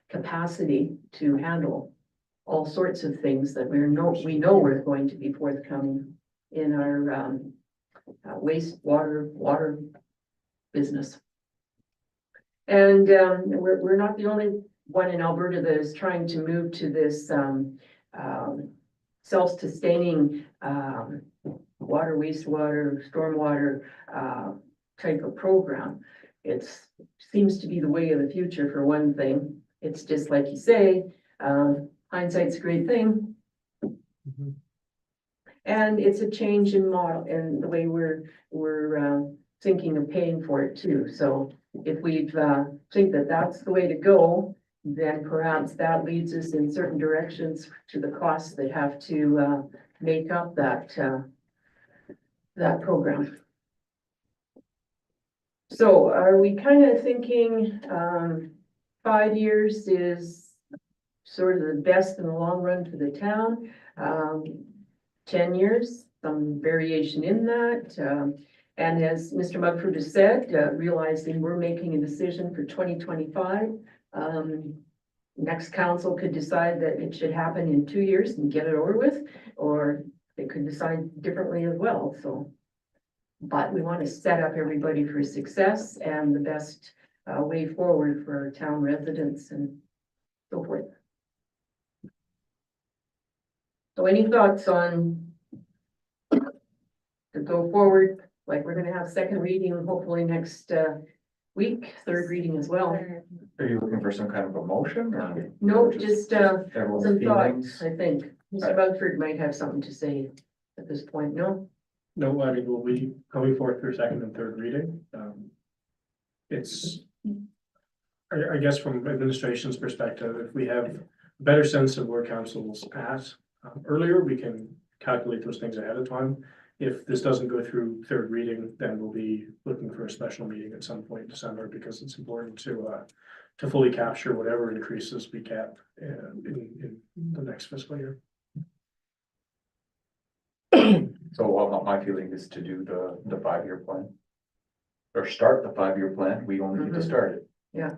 capacity to handle all sorts of things that we know we're going to be forthcoming in our water business. And we're not the only one in Alberta that is trying to move to this self-sustaining, water, wastewater, stormwater, type of program. It's, seems to be the way of the future for one thing. It's just like you say, hindsight's a great thing. And it's a change in model and the way we're thinking of paying for it too. So if we think that that's the way to go, then perhaps that leads us in certain directions to the costs that have to make up that program. So are we kind of thinking 5 years is sort of the best in the long run for the town? 10 years, some variation in that. And as Mr. Mugford has said, realizing we're making a decision for 2025, next council could decide that it should happen in 2 years and get it over with, or they could decide differently as well, so. But we want to set up everybody for success and the best way forward for our town residents and so forth. So any thoughts on to go forward, like we're gonna have second reading hopefully next week, third reading as well. Are you looking for some kind of a motion or? No, just Everyone's some feelings? thoughts, I think. Mr. Mugford might have something to say at this point, no? No, I mean, we'll be coming forth for second and third reading. It's, I guess from administration's perspective, if we have a better sense of where council's at earlier, we can calculate those things ahead of time. If this doesn't go through third reading, then we'll be looking for a special meeting at some point in December, because it's important to fully capture whatever increases we get in the next fiscal year. So my feeling is to do the 5-year plan. Or start the 5-year plan, we only need to start it.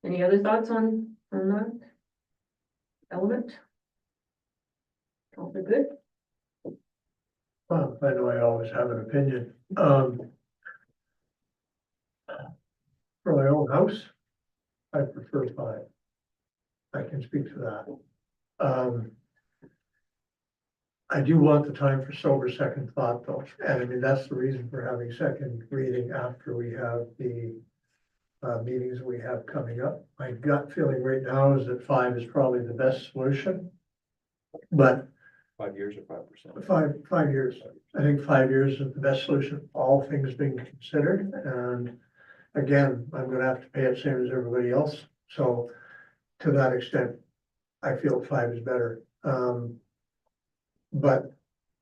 Any other thoughts on that element? All for good? Well, I know I always have an opinion. For my own house, I prefer 5. I can speak to that. I do want the time for sober second thought though, and I mean, that's the reason for having second reading after we have the meetings we have coming up. My gut feeling right now is that 5 is probably the best solution. But 5 years or 5%? 5 years. I think 5 years is the best solution, all things being considered. And again, I'm gonna have to pay it same as everybody else. So to that extent, I feel 5 is better. But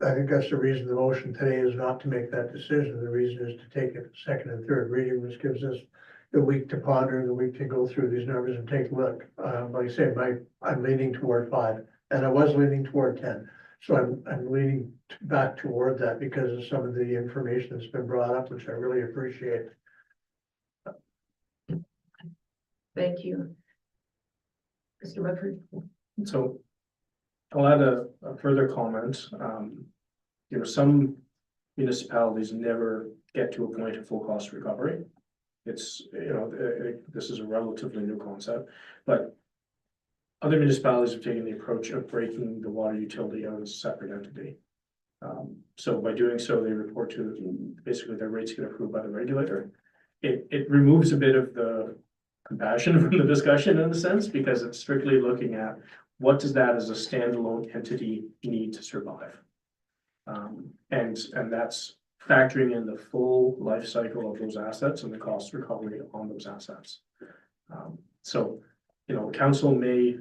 I think that's the reason the motion today is not to make that decision. The reason is to take it second and third reading, which gives us the week to ponder and the week to go through these numbers and take a look. Like I say, I'm leaning toward 5, and I was leaning toward 10. So I'm leaning back toward that because of some of the information that's been brought up, which I really appreciate. Thank you. Mr. Mugford? So I'll add a further comment. Some municipalities never get to a point of full cost recovery. It's, this is a relatively new concept, but other municipalities have taken the approach of breaking the water utility out as a separate entity. So by doing so, they report to, basically their rates get approved by the regulator. It removes a bit of the compassion from the discussion in a sense, because it's strictly looking at what does that as a standalone entity need to survive? And that's factoring in the full life cycle of those assets and the cost recovery on those assets. So, council may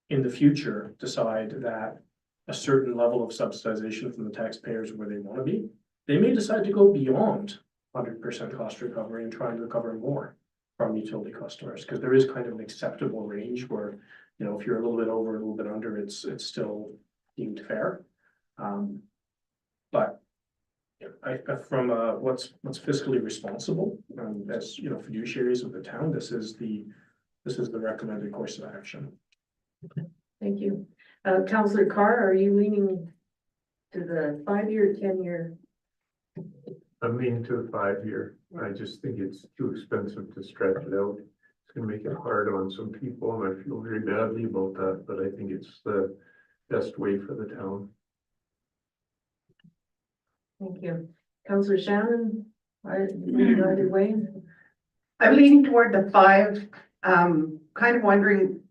in the future decide that a certain level of subsidization from the taxpayers where they want to be. They may decide to go beyond 100% cost recovery and try and recover more from utility customers, because there is kind of an acceptable range where, if you're a little bit over, a little bit under, it's still deemed fair. But from what's fiscally responsible, as fiduciaries of the town, this is the recommended course of action. Thank you. Councillor Carr, are you leaning to the 5-year, 10-year? I'm leaning to the 5-year. I just think it's too expensive to stretch it out. It's gonna make it hard on some people, and I feel very badly about that, but I think it's the best way for the town. Thank you. Counselor Shannon, either way? I'm leaning toward the 5, kind of wondering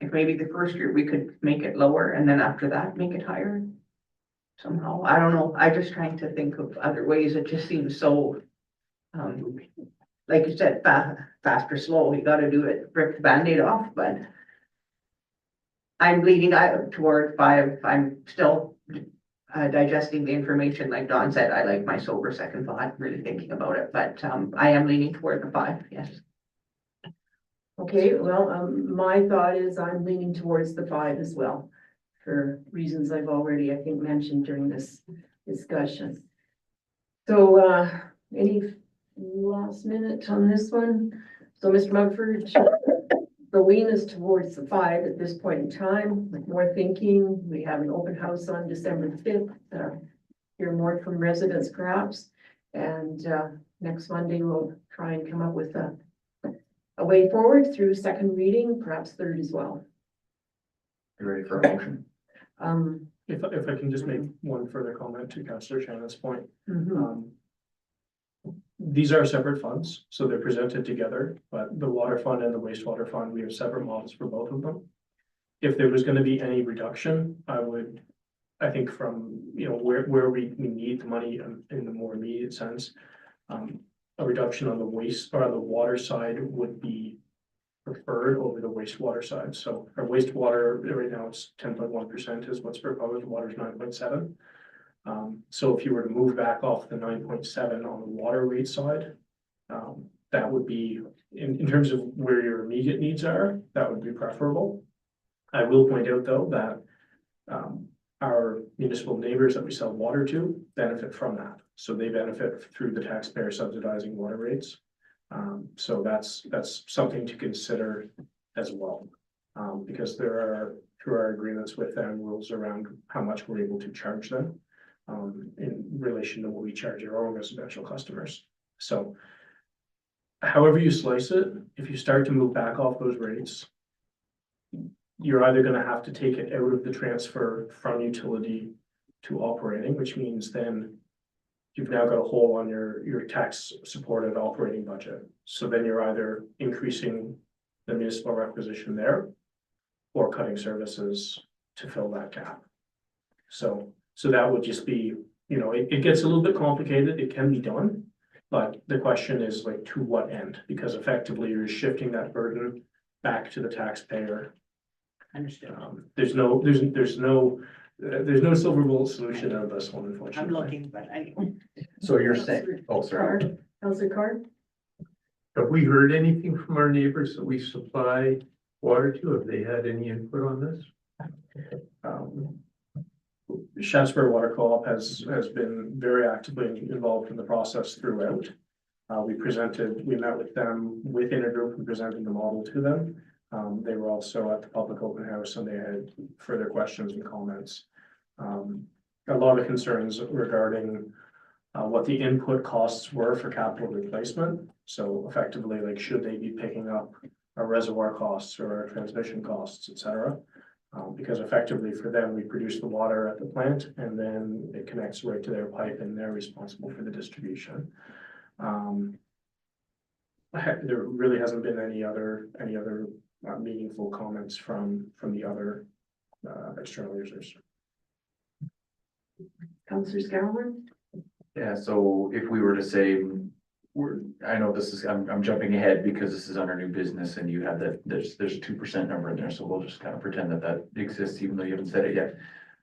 if maybe the first year we could make it lower and then after that make it higher somehow. I don't know. I'm just trying to think of other ways. It just seems so, like you said, fast or slow. You gotta do it, rip the Band-Aid off, but I'm leaning toward 5. I'm still digesting the information. Like Don said, I like my sober second thought, really thinking about it, but I am leaning toward the 5, yes. Okay, well, my thought is I'm leaning towards the 5 as well, for reasons I've already, I think, mentioned during this discussion. So, any last minute on this one? So, Mr. Mumford, the lean is towards the 5 at this point in time, with more thinking. We have an open house on December the 5th. Hear more from residents perhaps. And next Monday, we'll try and come up with a way forward through second reading, perhaps third as well. You ready for a motion? If I can just make one further comment to Councillor Shannon's point. Mhm. These are separate funds, so they're presented together, but the water fund and the wastewater fund, we have separate models for both of them. If there was gonna be any reduction, I think from, where we need the money in the more immediate sense, a reduction on the waste or on the water side would be preferred over the wastewater side. So our wastewater, right now it's 10.1% is what's proposed, water's 9.7. So if you were to move back off the 9.7 on the water rate side, that would be, in terms of where your immediate needs are, that would be preferable. I will point out though that our municipal neighbors that we sell water to benefit from that. So they benefit through the taxpayer subsidizing water rates. So that's something to consider as well. Because there are, through our agreements with them, rules around how much we're able to charge them in relation to what we charge our own residential customers. So however you slice it, if you start to move back off those rates, you're either gonna have to take it out of the transfer from utility to operating, which means then you've now got a hole on your tax supported operating budget. So then you're either increasing the municipal requisition there or cutting services to fill that gap. So that would just be, it gets a little bit complicated. It can be done, but the question is like, to what end? Because effectively you're shifting that burden back to the taxpayer. Understood. There's no silver bullet solution out of this one, unfortunately. I'm looking, but So you're saying, oh, sorry. Carr, Counselor Carr? Have we heard anything from our neighbors that we supply water to? Have they had any input on this? Shaftesbury Water Co-op has been very actively involved in the process throughout. We met with them within a group and presented the model to them. They were also at the public open house and they had further questions and comments. A lot of concerns regarding what the input costs were for capital replacement. So effectively, like, should they be picking up our reservoir costs or our transmission costs, et cetera? Because effectively for them, we produce the water at the plant and then it connects right to their pipe and they're responsible for the distribution. There really hasn't been any other meaningful comments from the other external users. Counselor Scanlon? Yeah, so if we were to say, I know this is, I'm jumping ahead because this is under new business and you have that, there's a 2% number in there, so we'll just kind of pretend that exists even though you haven't said it yet.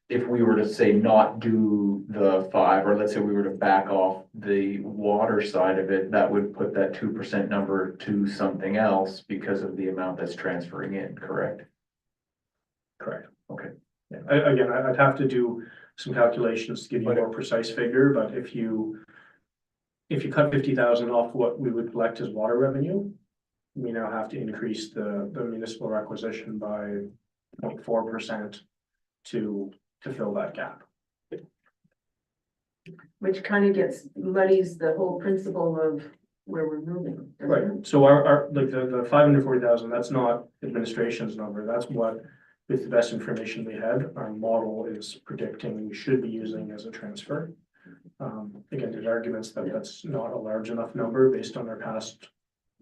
If we were to say not do the 5, or let's say we were to back off the water side of it, that would put that 2% number to something else because of the amount that's transferring in, correct? Correct. Okay. Yeah. I'd have to do some calculations to give you a more precise figure, but if you cut 50,000 off what we would collect as water revenue, we now have to increase the municipal requisition by 0.4% to fill that gap. Which kind of muddies the whole principle of where we're moving. doesn't Right, it? so our like the 540,000, that's not administration's number, that's what with the best information we had, our model is predicting we should be using as a transfer. Again, there's arguments that that's not a large enough number based on our past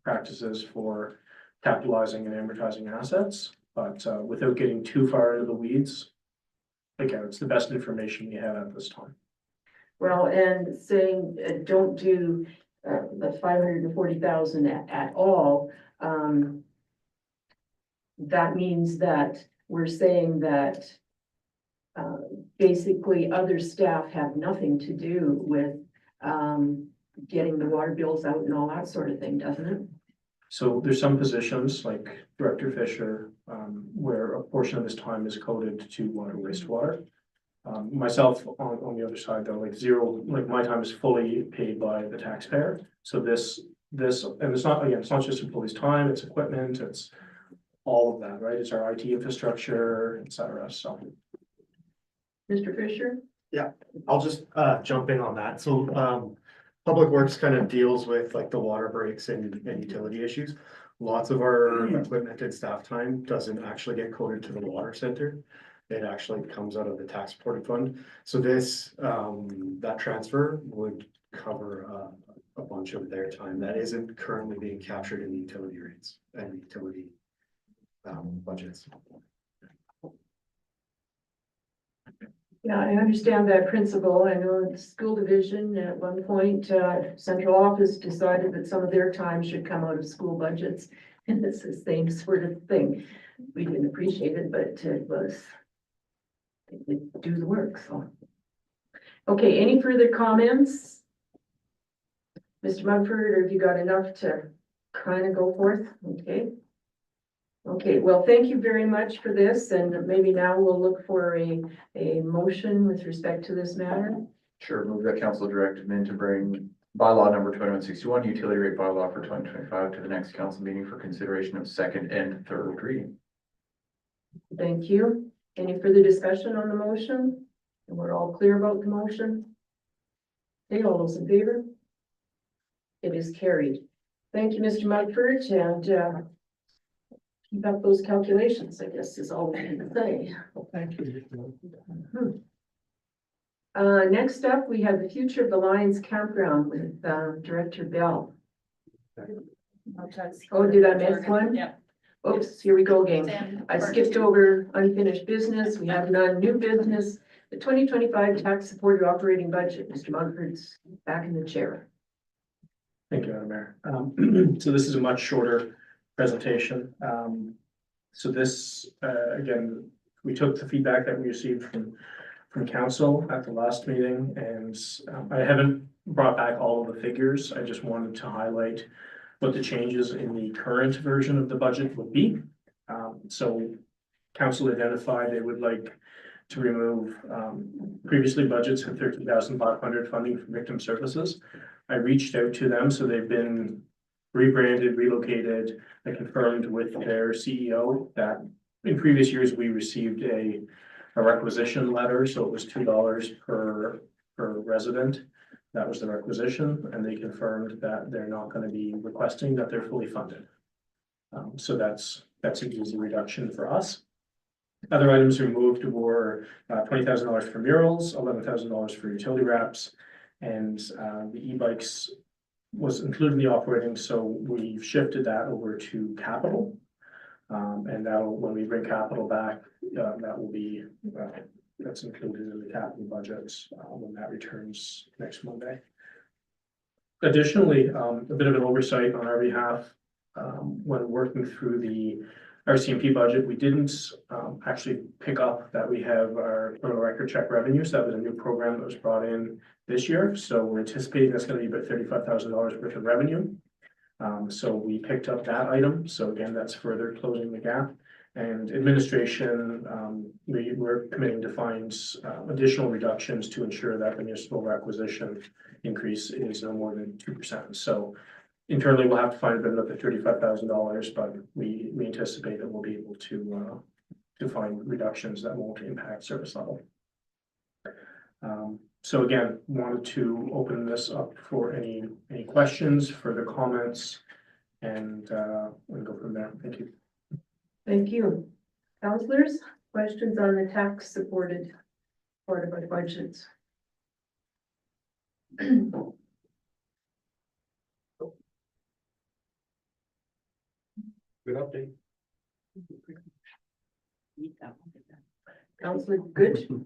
practices for capitalizing and amortizing assets, but without getting too far into the weeds, again, it's the best information we have at this time. Well, and saying, don't do, the 540,000 at all, that means that we're saying that basically other staff have nothing to do with, getting the water bills out and all that sort of thing, doesn't it? So there's some positions like Director Fisher, where a portion of his time is coded to water wastewater. Myself on the other side though, like zero, like my time is fully paid by the taxpayer. So this, and it's not, again, it's not just employees' time, it's equipment, it's all of that, right? It's our IT infrastructure, et cetera, so. Mr. Fisher? I'll just jump in on that. So Public Works kind of deals with like the water breaks and utility issues. Lots of our equipment and staff time doesn't actually get coded to the water center. It actually comes out of the tax reporting fund. So this, that transfer would cover a bunch of their time that isn't currently being captured in the utility rates and utility budgets. Yeah, I understand that principle. I know the school division at one point, central office decided that some of their time should come out of school budgets. And it's the same sort of thing. We didn't appreciate it, but it was, it would do the work, so. Okay, any further comments? Mr. Mumford, or have you got enough to kind of go forth? Okay. Okay, well, thank you very much for this, and maybe now we'll look for a motion with respect to this matter. Sure, move that council direct admin to bring bylaw number 2161, utility rate bylaw for 2025 to the next council meeting for consideration of second and third reading. Thank you. Any further discussion on the motion? And we're all clear about the motion? Okay, all those in favor? It is carried. Thank you, Mr. Mumford, and keep up those calculations, I guess is all we can say. Thank you. Next up, we have the future of the Lions Campground with Director Bell. Oh, did I miss one? Yeah. Oops, here we go again. I skipped over unfinished business. We have none. New business. The 2025 tax supported operating budget. Mr. Mumford's back in the chair. Thank you, Madam Mayor. So this is a much shorter presentation. So this, again, we took the feedback that we received from council at the last meeting, and I haven't brought back all of the figures. I just wanted to highlight what the changes in the current version of the budget would be. So council identified they would like to remove previously budgets had 13,500 funding for victim services. I reached out to them, so they've been rebranded, relocated. I confirmed with their CEO that in previous years, we received a requisition letter, so it was $2 per resident. That was the requisition, and they confirmed that they're not going to be requesting that they're fully funded. So that's an easy reduction for us. Other items removed were $20,000 for murals, $11,000 for utility wraps, and the e-bikes was included in the operating, so we've shifted that over to capital. And that'll, when we bring capital back, that will be, that's included in the capital budget when that returns next Monday. Additionally, a bit of an oversight on our behalf when working through the RCMP budget, we didn't actually pick up that we have our criminal record check revenues. That was a new program that was brought in this year. So we're anticipating that's going to be about $35,000 worth of revenue. So we picked up that item. So again, that's further closing the gap. And administration, we're committing to find additional reductions to ensure that the municipal requisition increase is no more than 2%. So internally, we'll have to find a bit of the $35,000, but we anticipate that we'll be able to find reductions that won't impact service level. So again, wanted to open this up for any questions, further comments, and we'll go from there. Thank you. Thank you. Councilors, Questions on the tax supported part of our budgets? Good update. Counselor, good?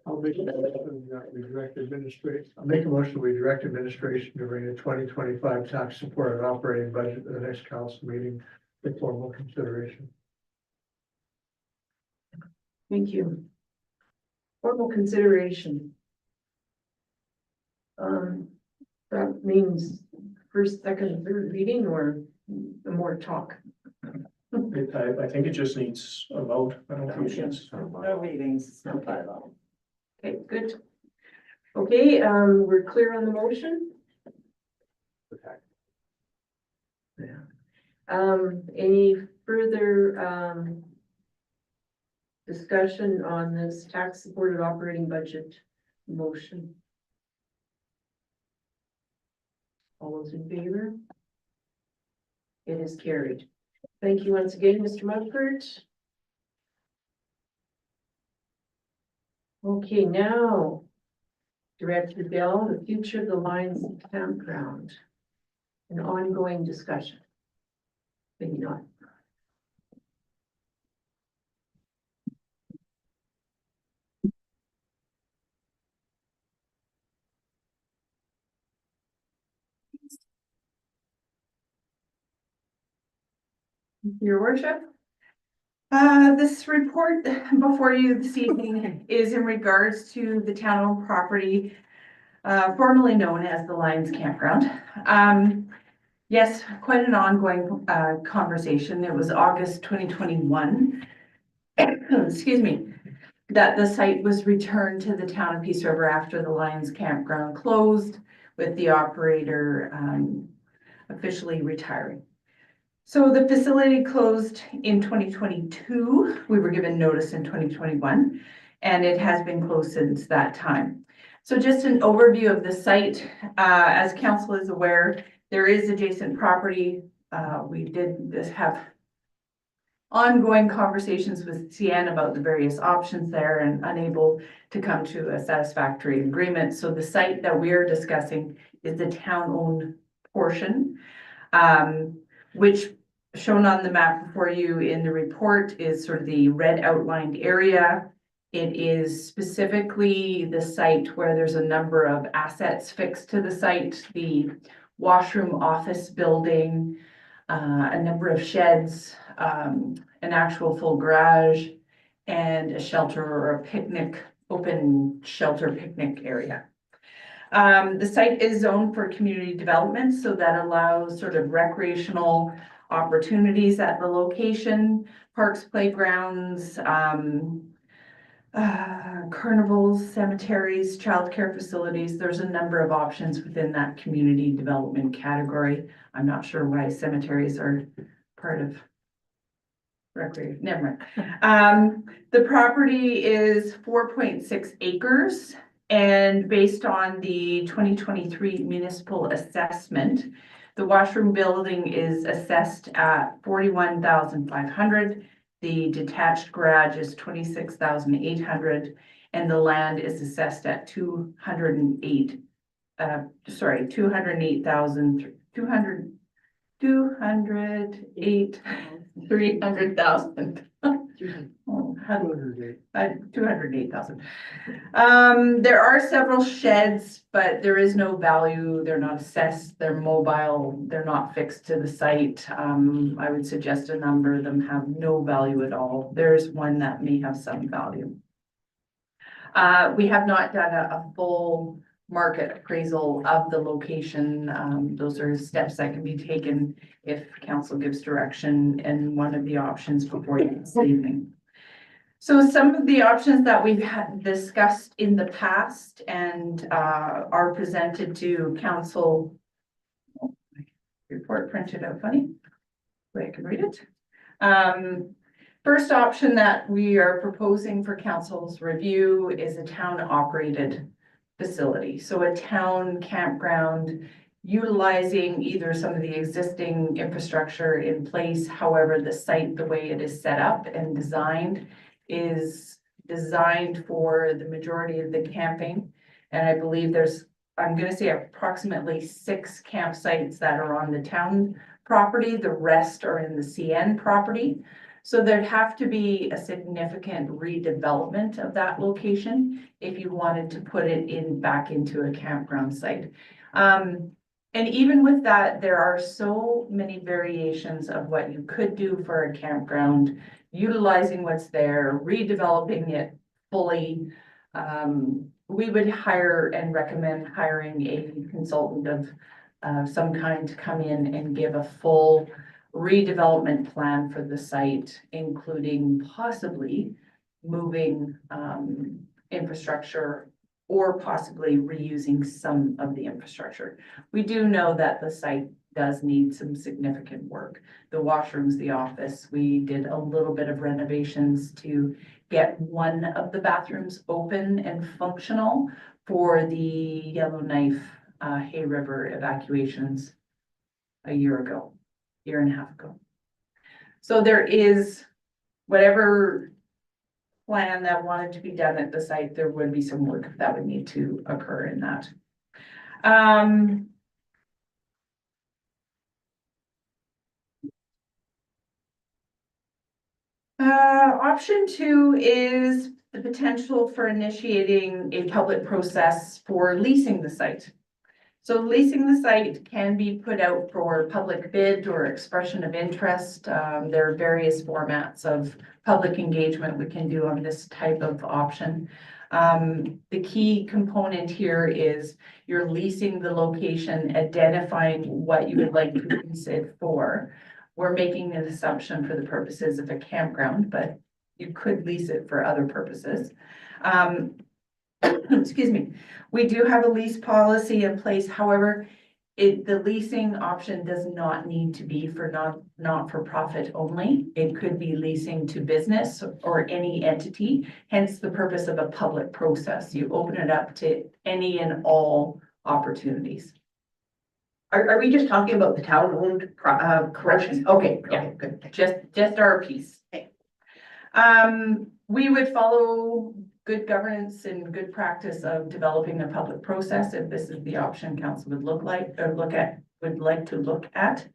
I'll make a motion that we direct administration, I'll make a motion, we direct administration to bring the 2025 tax support and operating budget to the next council meeting for formal consideration. Thank you. Formal consideration. That means first, second, third reading or more talk? I think it just needs a vote. I don't think it needs. No meetings, no bylaw. Okay, good. Okay, we're clear on the motion? Any further, discussion on this tax supported operating budget motion? All those in favor? It is carried. Thank you once again, Mr. Mumford. Okay, now, Director Bell, the future of the Lions Campground. An ongoing discussion. Maybe not. Your worship? This report before you this evening is in regards to the town-owned property, formerly known as the Lions Campground. Yes, quite an ongoing, conversation. It was August 2021. Excuse me, that the site was returned to the town of Peace River after the Lions Campground closed, with the operator, officially retiring. So the facility closed in 2022. We were given notice in 2021, and it has been closed since that time. So just an overview of the site, as council is aware, there is adjacent property. We did have ongoing conversations with CN about the various options there and unable to come to a satisfactory agreement. So the site that we are discussing is the town-owned portion, which shown on the map before you in the report is sort of the red outlined area. It is specifically the site where there's a number of assets fixed to the site, the washroom office building, a number of sheds, an actual full garage, and a shelter or a picnic, open shelter picnic area. The site is zoned for community development, so that allows sort of recreational opportunities at the location, parks, playgrounds, carnivals, cemeteries, childcare facilities. There's a number of options within that community development category. I'm not sure why cemeteries are part of recreation, never mind. The property is 4.6 acres, and based on the 2023 municipal assessment, the washroom building is assessed at 41,500. The detached garage is 26,800, and the land is assessed at 208,300. Oh, how do 208,000. There are several sheds, but there is no value. They're not assessed. They're mobile. They're not fixed to the site. I would suggest a number of them have no value at all. There's one that may have some value. We have not done a full market appraisal of the location. Those are steps that can be taken if council gives direction in one of the options before you this evening. So some of the options that we've had discussed in the past and are presented to council. Report printed out funny. Way I can read it. First option that we are proposing for council's review is a town operated facility. So a town campground utilizing either some of the existing infrastructure in place. However, the site, the way it is set up and designed, is designed for the majority of the camping. And I believe there's, I'm gonna say approximately 6 campsites that are on the town property, the rest are in the CN property. So there'd have to be a significant redevelopment of that location if you wanted to put it in, back into a campground site. And even with that, there are so many variations of what you could do for a campground, utilizing what's there, redeveloping it fully. We would hire and recommend hiring a consultant of some kind to come in and give a full redevelopment plan for the site, including possibly moving infrastructure or possibly reusing some of the infrastructure. We do know that the site does need some significant work. The washrooms, the office, we did a little bit of renovations to get one of the bathrooms open and functional for the Yellowknife Hay River evacuations a year and a half ago. So there is whatever plan that wanted to be done at the site, there would be some work that would need to occur in that. Option 2 is the potential for initiating a public process for leasing the site. So leasing the site can be put out for public bid or expression of interest. There are various formats of public engagement we can do on this type of option. The key component here is you're leasing the location, identifying what you would like to lease it for. We're making an assumption for the purposes of a campground, but you could lease it for other purposes. Excuse me. We do have a lease policy in place. However, the leasing option does not need to be for not-for-profit only. It could be leasing to business or any entity, hence the purpose of a public process. You open it up to any and all opportunities. Are we just talking about the town-owned corrections? Okay, Yeah. okay, good. Just our piece. Okay. We would follow good governance and good practice of developing a public process if this is the option council would would like to look at.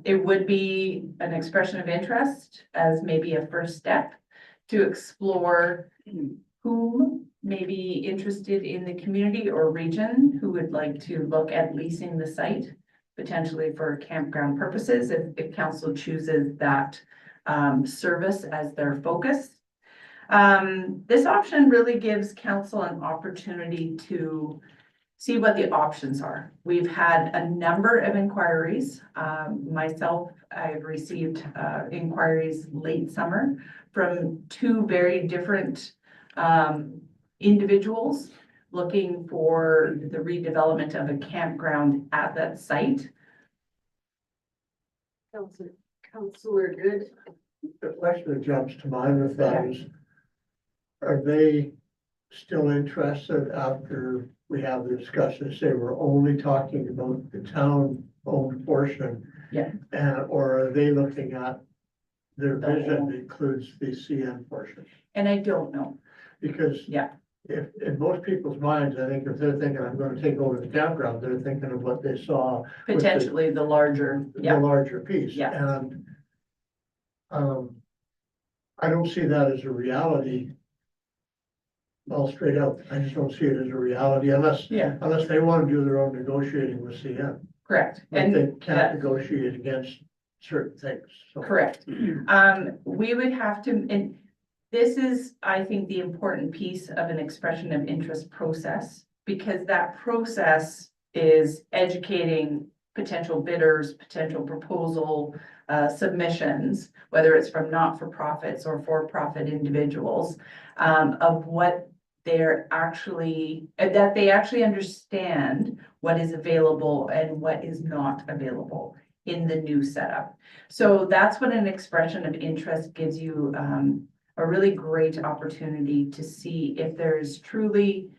It would be an expression of interest as maybe a first step to explore whom may be interested in the community or region who would like to look at leasing the site, potentially for campground purposes, if council chooses that service as their focus. This option really gives council an opportunity to see what the options are. We've had a number of inquiries. Myself, I've received inquiries late summer from 2 very different individuals looking for the redevelopment of a campground at that site. Councilor Good. The question that jumps to mind with that is, are they still interested after we have the discussion, say we're only talking about the town-owned portion? Yeah. Or are they looking at their The vision whole. includes the CN portion? And I don't know. Because Yeah. if, in most people's minds, I think if they're thinking, I'm gonna take over the campground, they're thinking of what they saw, Potentially the larger, the yeah, larger piece. Yeah. And I don't see that as a reality. Well, straight out, I just don't see it as a reality unless yeah, they want to do their own negotiating with CN. correct. But And they that- can't negotiate against certain things, so. correct. We would have to, and this is, I think, the important piece of an expression of interest process, because that process is educating potential bidders, potential proposal submissions, whether it's from not-for-profits or for-profit individuals, of what they're actually, that they actually understand what is available and what is not available in the new setup. So that's what an expression of interest gives you, a really great opportunity to see if there's truly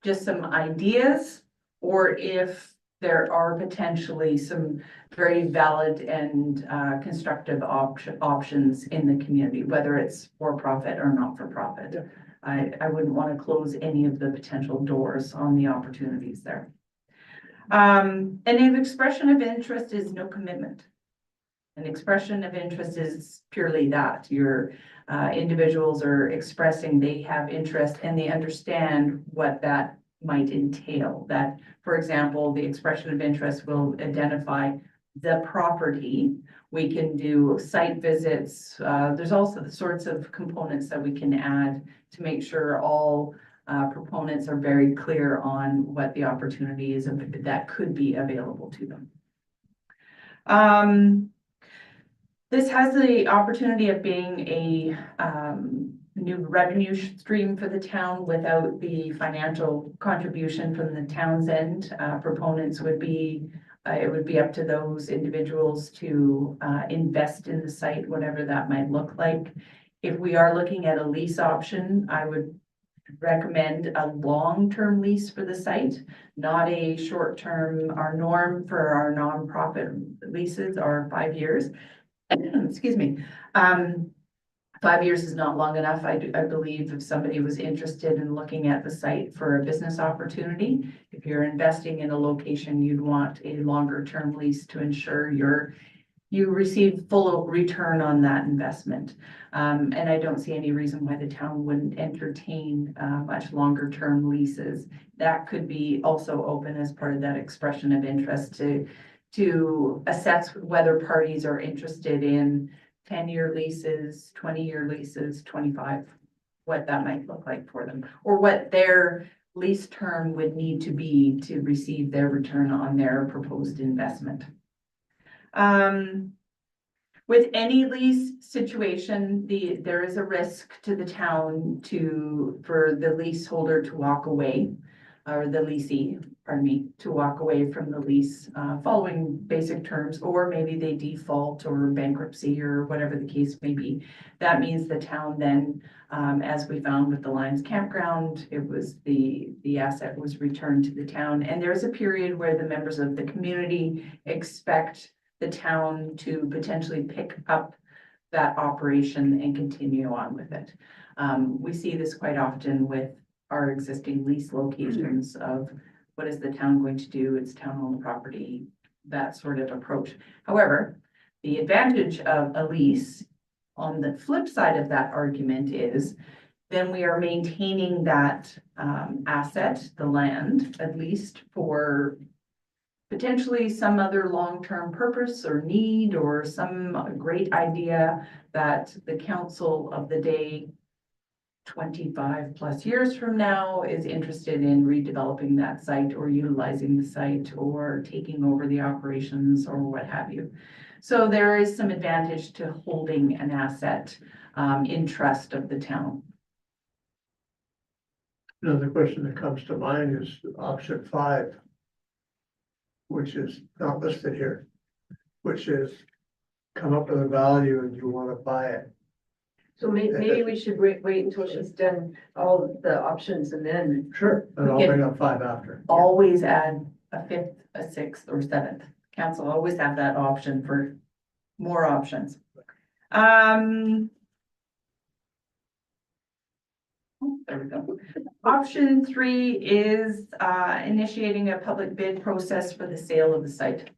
just some ideas, or if there are potentially some very valid and constructive options in the community, whether it's for-profit or not-for-profit. I wouldn't want to close any of the potential doors on the opportunities there. And an expression of interest is no commitment. An expression of interest is purely that your individuals are expressing they have interest and they understand what that might entail. That, for example, the expression of interest will identify the property. We can do site visits. There's also the sorts of components that we can add to make sure all proponents are very clear on what the opportunity is that could be available to them. This has the opportunity of being a new revenue stream for the town without the financial contribution from the town's end. Proponents would be, it would be up to those individuals to invest in the site, whatever that might look like. If we are looking at a lease option, I would recommend a long-term lease for the site, not a short-term. Our norm for our nonprofit leases are 5 years. Excuse me. 5 years is not long enough. I believe if somebody was interested in looking at the site for a business opportunity, if you're investing in a location, you'd want a longer term lease to ensure you receive full return on that investment. And I don't see any reason why the town wouldn't entertain much longer term leases. That could be also open as part of that expression of interest to assess whether parties are interested in 10-year leases, 20-year leases, 25, what that might look like for them, or what their lease term would need to be to receive their return on their proposed investment. With any lease situation, there is a risk to the town for the leaseholder to walk away, or the leasee, pardon me, to walk away from the lease following basic terms, or maybe they default or bankruptcy or whatever the case may be. That means the town then, as we found with the Lions Campground, it was the asset was returned to the town. And there's a period where the members of the community expect the town to potentially pick up that operation and continue on with it. We see this quite often with our existing lease locations of what is the town going to do? It's town-owned property, that sort of approach. However, the advantage of a lease on the flip side of that argument is then we are maintaining that asset, the land, at least for potentially some other long-term purpose or need or some great idea that the council of the day 25 plus years from now is interested in redeveloping that site or utilizing the site or taking over the operations or what have you. So there is some advantage to holding an asset in trust of the town. Another question that comes to mind is option 5, which is not listed here, which is come up with a value and you want to buy it. So maybe we should wait until she's done all the options and then. Sure. And I'll bring up 5 after. Always add a 5th, a 6th, or 7th. Council always have that option for more options. There we go. Option 3 is initiating a public bid process for the sale of the site.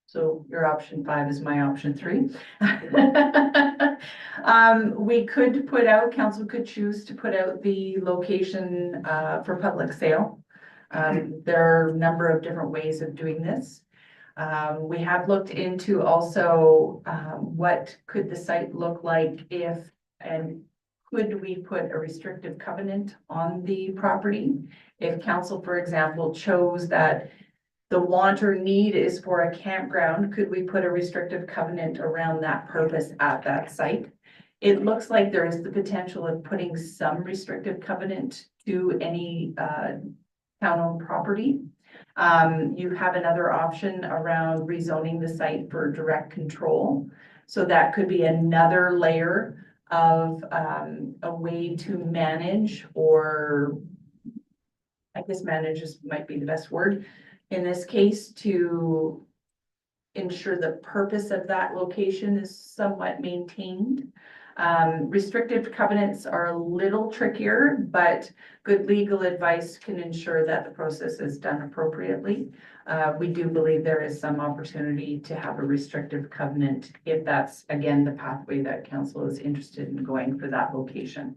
So your option 5 is my option 3. We could put out, council could choose to put out the location for public sale. There are a number of different ways of doing this. We have looked into also what could the site look like if, and could we put a restrictive covenant on the property? If council, for example, chose that the want or need is for a campground, could we put a restrictive covenant around that purpose at that site? It looks like there is the potential of putting some restrictive covenant to any town-owned property. You have another option around rezoning the site for direct control. So that could be another layer of a way to manage, or I guess manage might be the best word, in this case to ensure the purpose of that location is somewhat maintained. Restrictive covenants are a little trickier, but good legal advice can ensure that the process is done appropriately. We do believe there is some opportunity to have a restrictive covenant if that's, again, the pathway that council is interested in going for that location.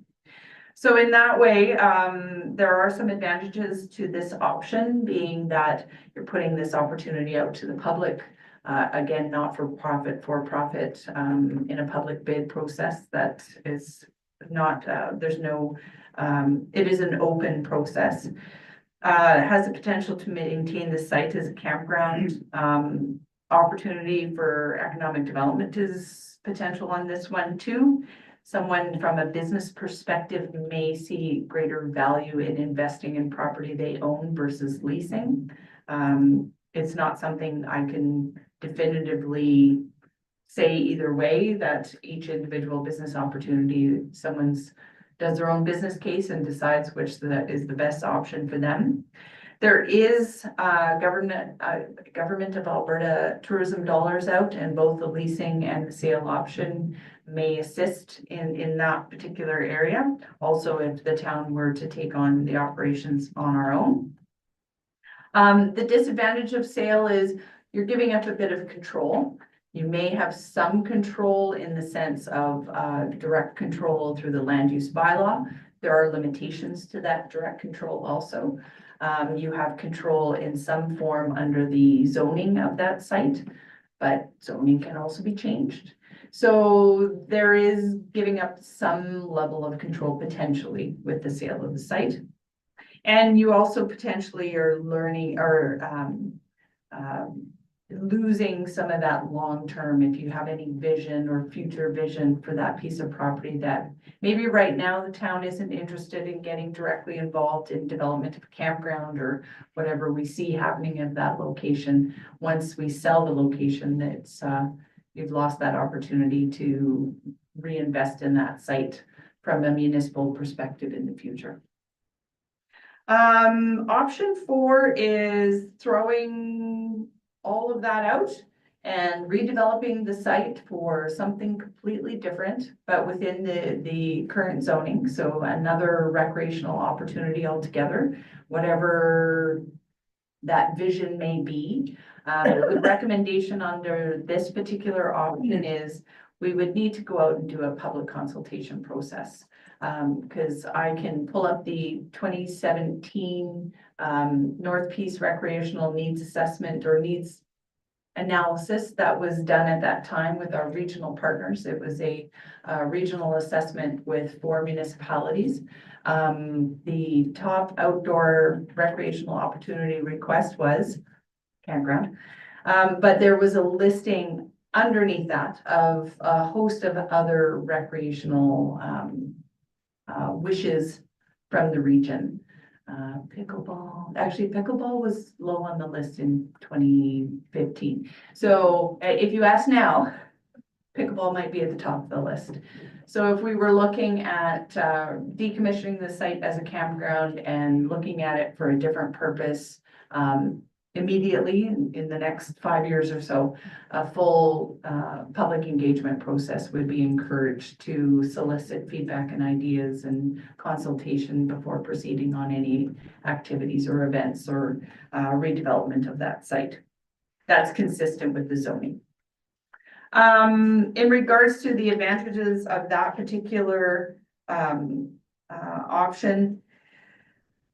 So in that way, there are some advantages to this option, being that you're putting this opportunity out to the public. Again, not for profit, in a public bid process that is not, there's no, it is an open process. Has the potential to maintain the site as a campground. Opportunity for economic development is potential on this one too. Someone from a business perspective may see greater value in investing in property they own versus leasing. It's not something I can definitively say either way, that each individual business opportunity, does their own business case and decides which is the best option for them. There is government of Alberta tourism dollars out, and both the leasing and the sale option may assist in that particular area. Also, if the town were to take on the operations on our own. The disadvantage of sale is you're giving up a bit of control. You may have some control in the sense of direct control through the land use bylaw. There are limitations to that direct control also. You have control in some form under the zoning of that site, but zoning can also be changed. So there is giving up some level of control potentially with the sale of the site. And you also potentially are learning or losing some of that long-term, if you have any vision or future vision for that piece of property that maybe right now the town isn't interested in getting directly involved in development of a campground or whatever we see happening at that location. Once we sell the location, it's you've lost that opportunity to reinvest in that site from a municipal perspective in the future. Option 4 is throwing all of that out and redeveloping the site for something completely different, but within the current zoning. So another recreational opportunity altogether, whatever that vision may be. The recommendation under this particular option is we would need to go out and do a public consultation process. Because I can pull up the 2017 North Peace Recreational Needs Assessment or Needs Analysis that was done at that time with our regional partners. It was a regional assessment with 4 municipalities. The top outdoor recreational opportunity request was campground, but there was a listing underneath that of a host of other recreational wishes from the region. Pickleball, actually pickleball was low on the list in 2015. So if you ask now, pickleball might be at the top of the list. So if we were looking at decommissioning the site as a campground and looking at it for a different purpose, immediately in the next 5 years or so, a full public engagement process would be encouraged to solicit feedback and ideas and consultation before proceeding on any activities or events or redevelopment of that site. That's consistent with the zoning. In regards to the advantages of that particular option,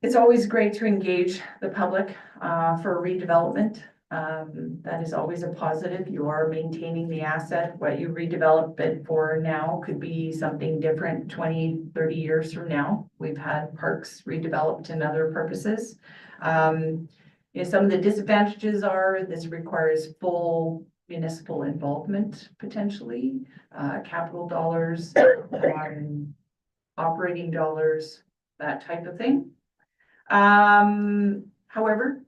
it's always great to engage the public for redevelopment. That is always a positive. You are maintaining the asset. What you redevelop it for now could be something different 20, 30 years from now. We've had parks redeveloped in other purposes. Some of the disadvantages are this requires full municipal involvement, potentially, capital dollars, operating dollars, that type of thing. However,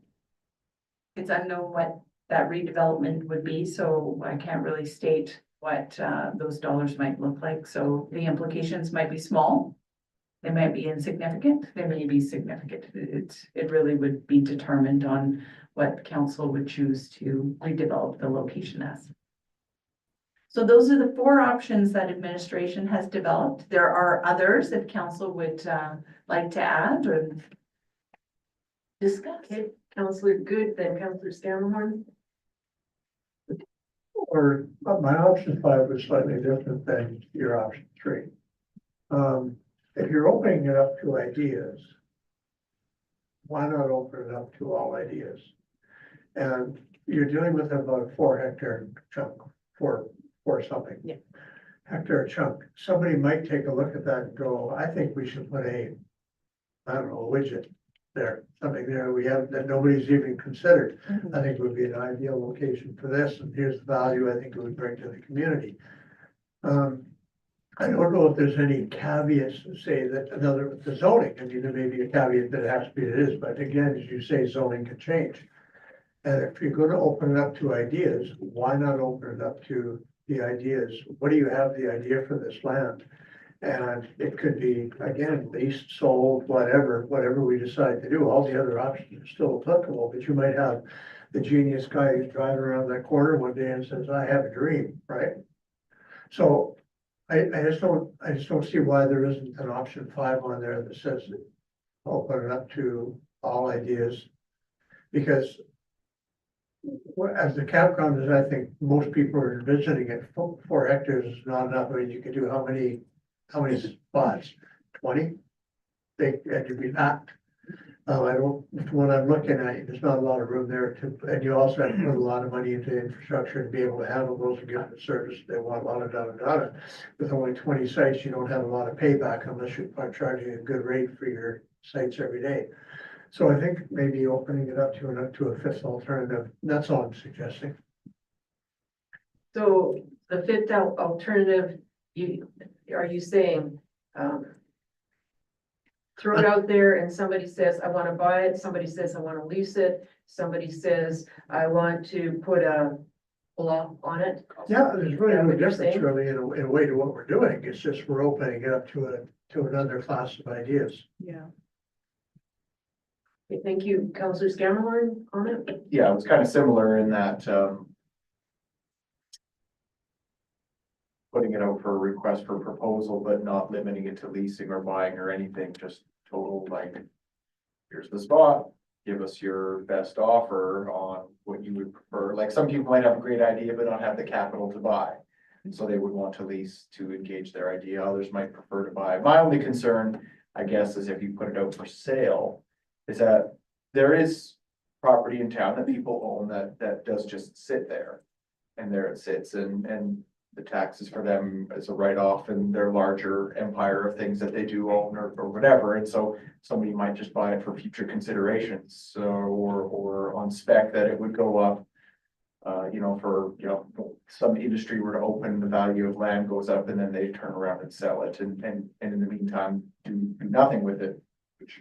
it's unknown what that redevelopment would be, so I can't really state what those dollars might look like. So the implications might be small, They might be insignificant, they may be significant. It really would be determined on what council would choose to redevelop the location as. So those are the four options that administration has developed. There are others if council would like to add or discuss. Okay, Counselor Good, then Counselor Scannahorn. Or my option 5 was slightly different than your option 3. If you're opening it up to ideas, why not open it up to all ideas? And you're dealing with about a 4-hectare chunk for something. Yeah. Hectare chunk. Somebody might take a look at that and go, I think we should put I don't know, a widget there, something there we have that nobody's even considered. I think would be an ideal location for this, and here's the value I think it would bring to the community. I don't know if there's any caveats to say that the zoning, I mean, there may be a caveat that it has to be, it is, but again, as you say, zoning can change. And if you're gonna open it up to ideas, why not open it up to the ideas? What do you have the idea for this land? And it could be, again, leased, sold, whatever we decide to do, all the other options are still applicable, but you might have the genius guy who's driving around that corner one day and says, I have a dream, right? So I just don't see why there isn't an option 5 on there that says open it up to all ideas. Because as the campground is, I think most people are envisioning it, 4 hectares is not enough. I mean, you could do how many spots? 20? And you'd be packed. I don't, from what I'm looking at, there's not a lot of room there and you also have to put a lot of money into infrastructure to be able to handle those and give the service they want, da. With only 20 sites, you don't have a lot of payback unless you're charging a good rate for your sites every day. So I think maybe opening it up to a 5th alternative, that's all I'm suggesting. So the 5th alternative, are you saying, throw it out there and somebody says, I want to buy it, somebody says, I want to lease it, somebody says, I want to put a bluff on it? Yeah, there's really Yeah, no what you're difference saying? really in a way to what we're doing. It's just we're opening it up to another class of ideas. Yeah. Okay, thank you. Counselor Scannahorn, comment? Yeah, it was kind of similar in that, putting it out for a request for proposal, but not limiting it to leasing or buying or anything, just total like, here's the spot, give us your best offer on what you would prefer. Like some people might have a great idea, but not have the capital to buy. So they would want to lease to engage their idea. Others might prefer to buy. My only concern, I guess, is if you put it out for sale, is that there is property in town that people own that does just sit there. And there it sits and the taxes for them as a write-off and their larger empire of things that they do own or whatever. And so somebody might just buy it for future considerations, so, or on spec that it would go up. For, some industry were to open, the value of land goes up and then they turn around and sell it and in the meantime, do nothing with it. Which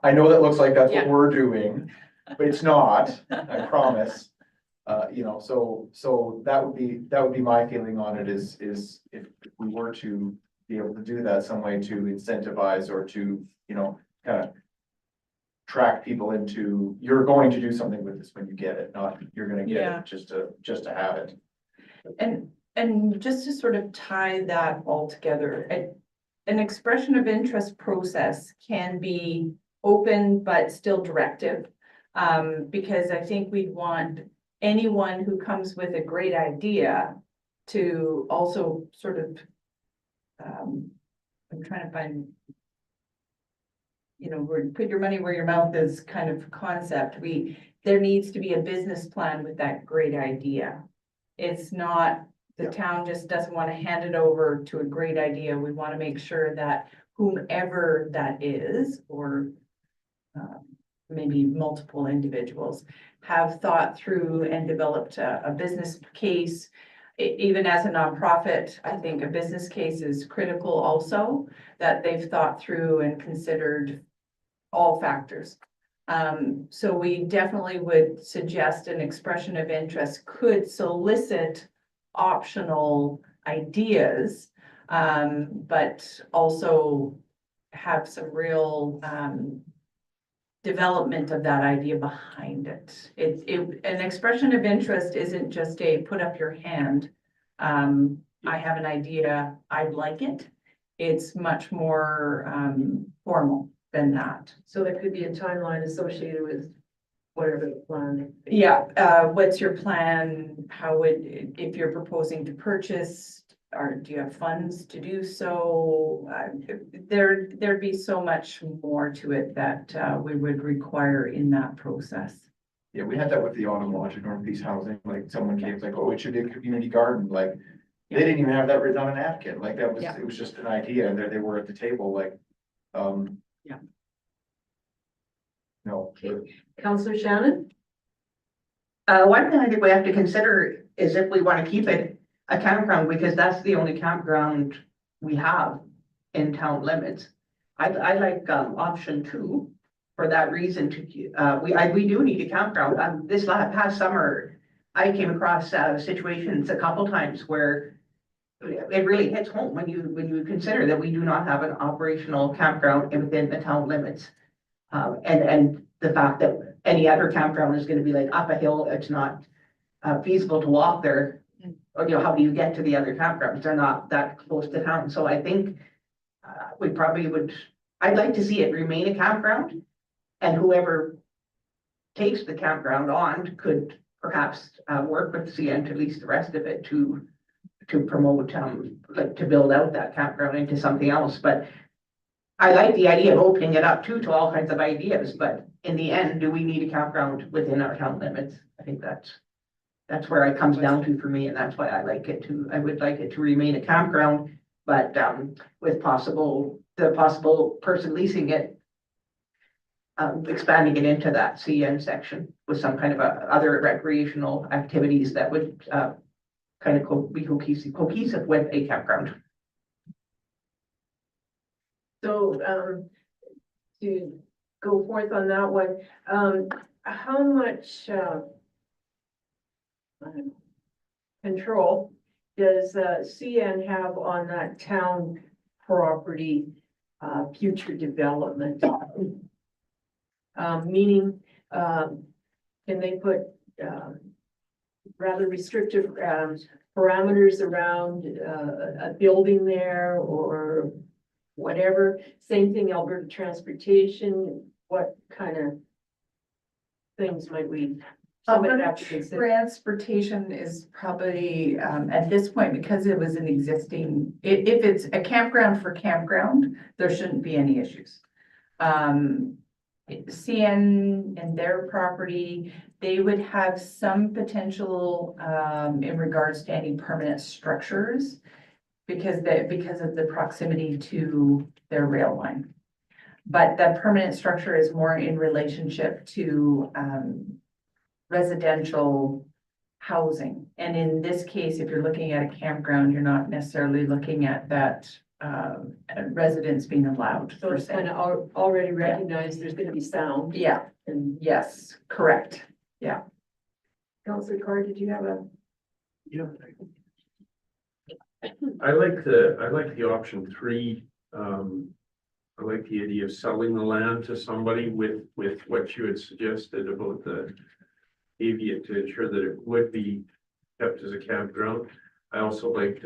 I know that looks like that's what we're doing, but it's not, I promise. So that would be my feeling on it is if we were to be able to do that some way to incentivize or to, kind of track people into, you're going to do something with this when you get it, not you're gonna get Yeah. it just to have it. And just to sort of tie that all together, an expression of interest process can be open but still directive. Because I think we'd want anyone who comes with a great idea to also sort of, I'm trying to find, put your money where your mouth is kind of concept. There needs to be a business plan with that great idea. It's not, the town just doesn't want to hand it over to a great idea. We want to make sure that whomever that is, or maybe multiple individuals, have thought through and developed a business case. Even as a nonprofit, I think a business case is critical also, that they've thought through and considered all factors. So we definitely would suggest an expression of interest could solicit optional ideas, but also have some real, development of that idea behind it. An expression of interest isn't just a put up your hand. I have an idea, I'd like it. It's much more, formal than that. So there could be a timeline associated with whatever the plan. Yeah, what's your plan? How would, if you're proposing to purchase, or do you have funds to do so? There'd be so much more to it that, we would require in that process. Yeah, we had that with the Autumn Lodge at Northeast Housing, like someone came like, oh, it should be a community garden, like. They didn't even have that written on a napkin, like that was, Yeah. it was just an idea, and there they were at the table, like, Yeah. No. Counselor Shannon? One thing I think we have to consider is if we want to keep it a campground, because that's the only campground we have in town limits. I like, option 2 for that reason to, we do need a campground. This past summer, I came across, situations a couple times where it really hits home when you consider that we do not have an operational campground within the town limits. And the fact that any other campground is gonna be like up a hill, it's not feasible to walk there. Or, how do you get to the other campgrounds? They're not that close to town. So I think we probably would, I'd like to see it remain a campground. And whoever takes the campground on could perhaps work with CN to lease the rest of it to promote, like to build out that campground into something else. But I like the idea of opening it up to all kinds of ideas, but in the end, do we need a campground within our town limits? I think that's where it comes down to for me, and that's why I would like it to remain a campground, but with the possible person leasing it, expanding it into that CN section with some kind of other recreational activities that would kind of be cohesive with a campground. So, to go forth on that one, how much, control does, CN have on that town property, future development? Meaning, can they put, rather restrictive, parameters around, a building there or whatever? Same thing, Alberta Transportation, what kind of things might we? somebody have to consider? Transportation is probably, at this point, because it was an existing, if it's a campground for campground, there shouldn't be any issues. CN and their property, they would have some potential, in regards to any permanent structures because of the proximity to their rail line. But the permanent structure is more in relationship to, residential housing. And in this case, if you're looking at a campground, you're not necessarily looking at that residents being allowed. So it's kind of already recognized there's gonna be sound. Yeah, And yes, correct. Councillor Carr, did you have a? Yeah. I like the option 3. I like the idea of selling the land to somebody with what you had suggested about the caveat to ensure that it would be kept as a campground. I also liked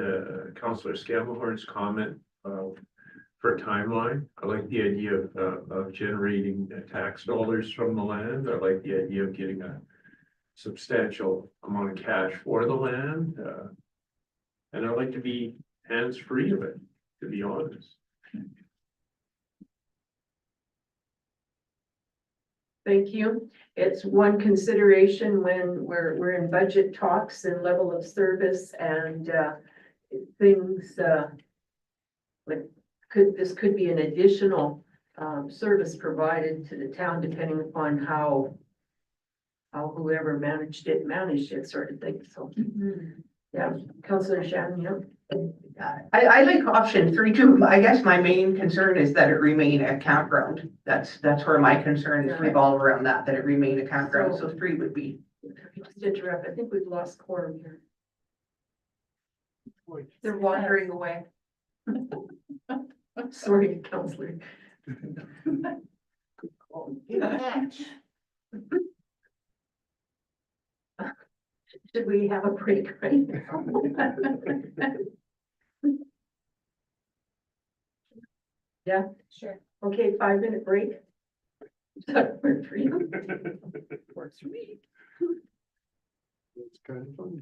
Councillor Scamahorn's comment for a timeline. I like the idea of generating tax dollars from the land. I like the idea of getting a substantial amount of cash for the land. And I like to be hands-free of it, to be honest. Thank you. It's one consideration when we're in budget talks and level of service and things like this could be an additional service provided to the town depending upon how whoever managed it sort of thing. So yeah, Councillor Shannon, yeah. I like option 3 too. I guess my main concern is that it remain a campground. That's where my concerns revolve around that it remain a campground. So 3 would be. Just interrupt. I think we've lost quorum here. They're wandering away. Sorry, Counselor. Should we have a break right now? Yeah, Sure. okay, 5-minute break. Does that work for you? Works for me. It's kind of funny.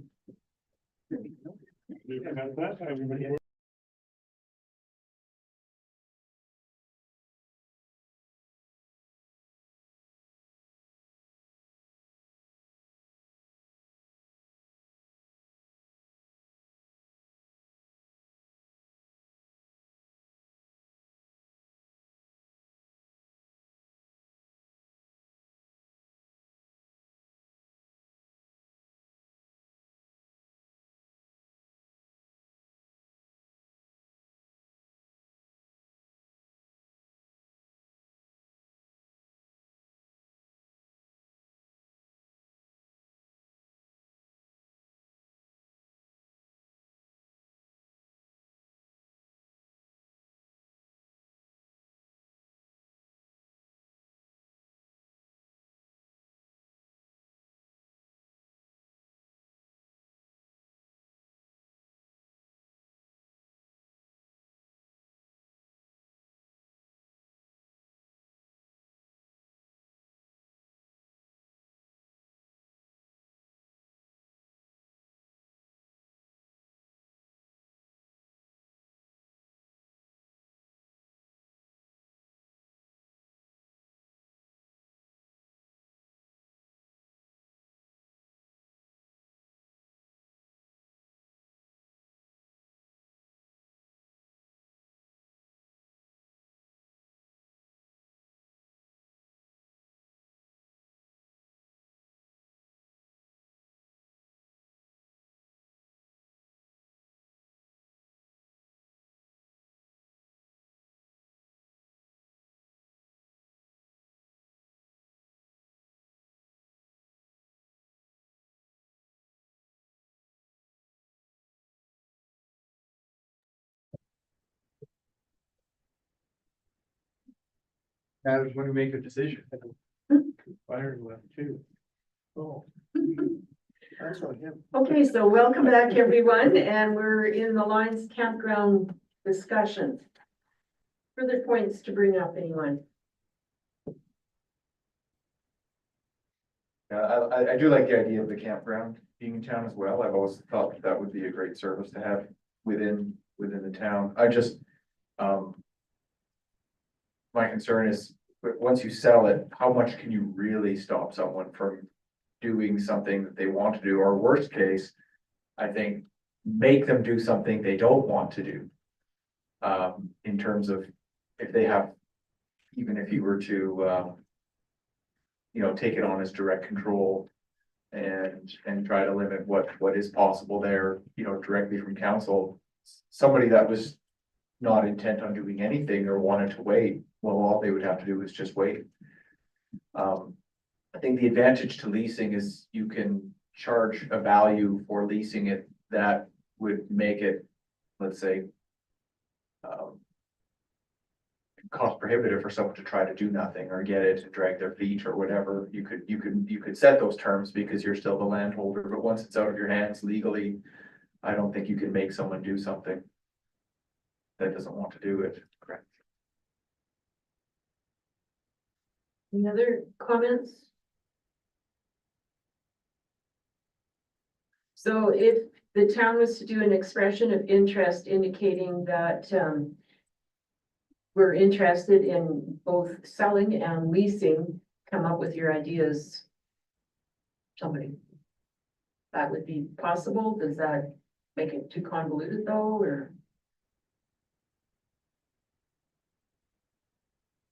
Now, when we make a decision. Fire left too. Oh. That's on him. Okay, so welcome back, everyone, and we're in the Lions Campground discussion. Further points to bring up, anyone? I do like the idea of the campground being in town as well. I've always thought that would be a great service to have within the town. I just, my concern is, once you sell it, how much can you really stop someone from doing something that they want to do, or worst case, I think, make them do something they don't want to do. In terms of if they have, even if you were to, take it on as direct control and try to limit what is possible there, directly from council. Somebody that was not intent on doing anything or wanted to wait, well, all they would have to do is just wait. I think the advantage to leasing is you can charge a value for leasing it that would make it, let's say, cost prohibitive for someone to try to do nothing or get it to drag their feet or whatever. You could set those terms because you're still the landholder, but once it's out of your hands legally, I don't think you can make someone do something that doesn't want to do it. Correct. Any other comments? So if the town was to do an expression of interest indicating that we're interested in both selling and leasing, come up with your ideas. Somebody. That would be possible. Does that make it too convoluted though, or?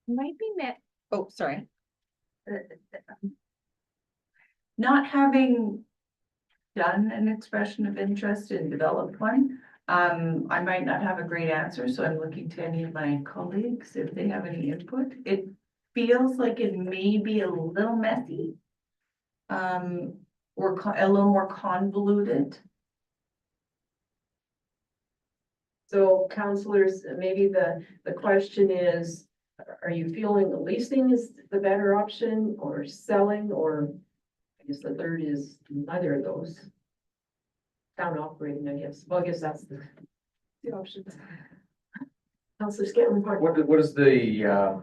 Might be met, oh, sorry. Uh, Not having done an expression of interest and developed one, I might not have a great answer, so I'm looking to any of my colleagues if they have any input. It feels like it may be a little messy. Or a little more convoluted. So counselors, maybe the question is, are you feeling the leasing is the better option or selling, or I guess the third is neither of those? Town operating, I guess. Well, I guess that's the options. Counselor Scanlon, What is the,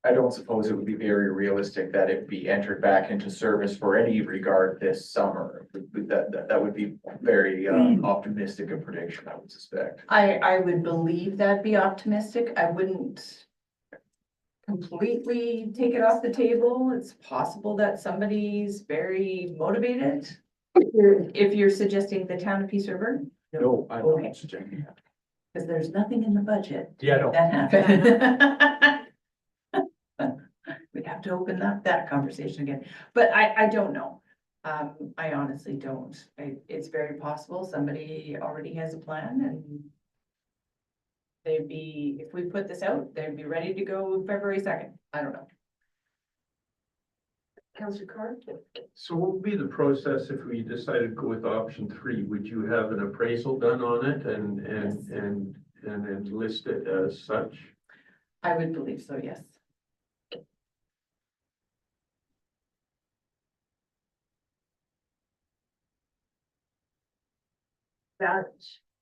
I don't suppose it would be very realistic that it be entered back into service for any regard this summer. That would be very optimistic a prediction, I would suspect. I would believe that'd be optimistic. I wouldn't completely take it off the table. It's possible that somebody's very motivated. If you're suggesting the town of Peace River, No, I'm Okay. not suggesting that. because there's nothing in the budget. Yeah, no. That happened. We'd have to open up that conversation again, but I don't know. I honestly don't. It's very possible somebody already has a plan and they'd be, if we put this out, they'd be ready to go February 2nd. I don't know. Counselor Carr? So what would be the process if we decided to go with option 3? Would you have an appraisal done on it and then list it as such? I would believe so, yes. That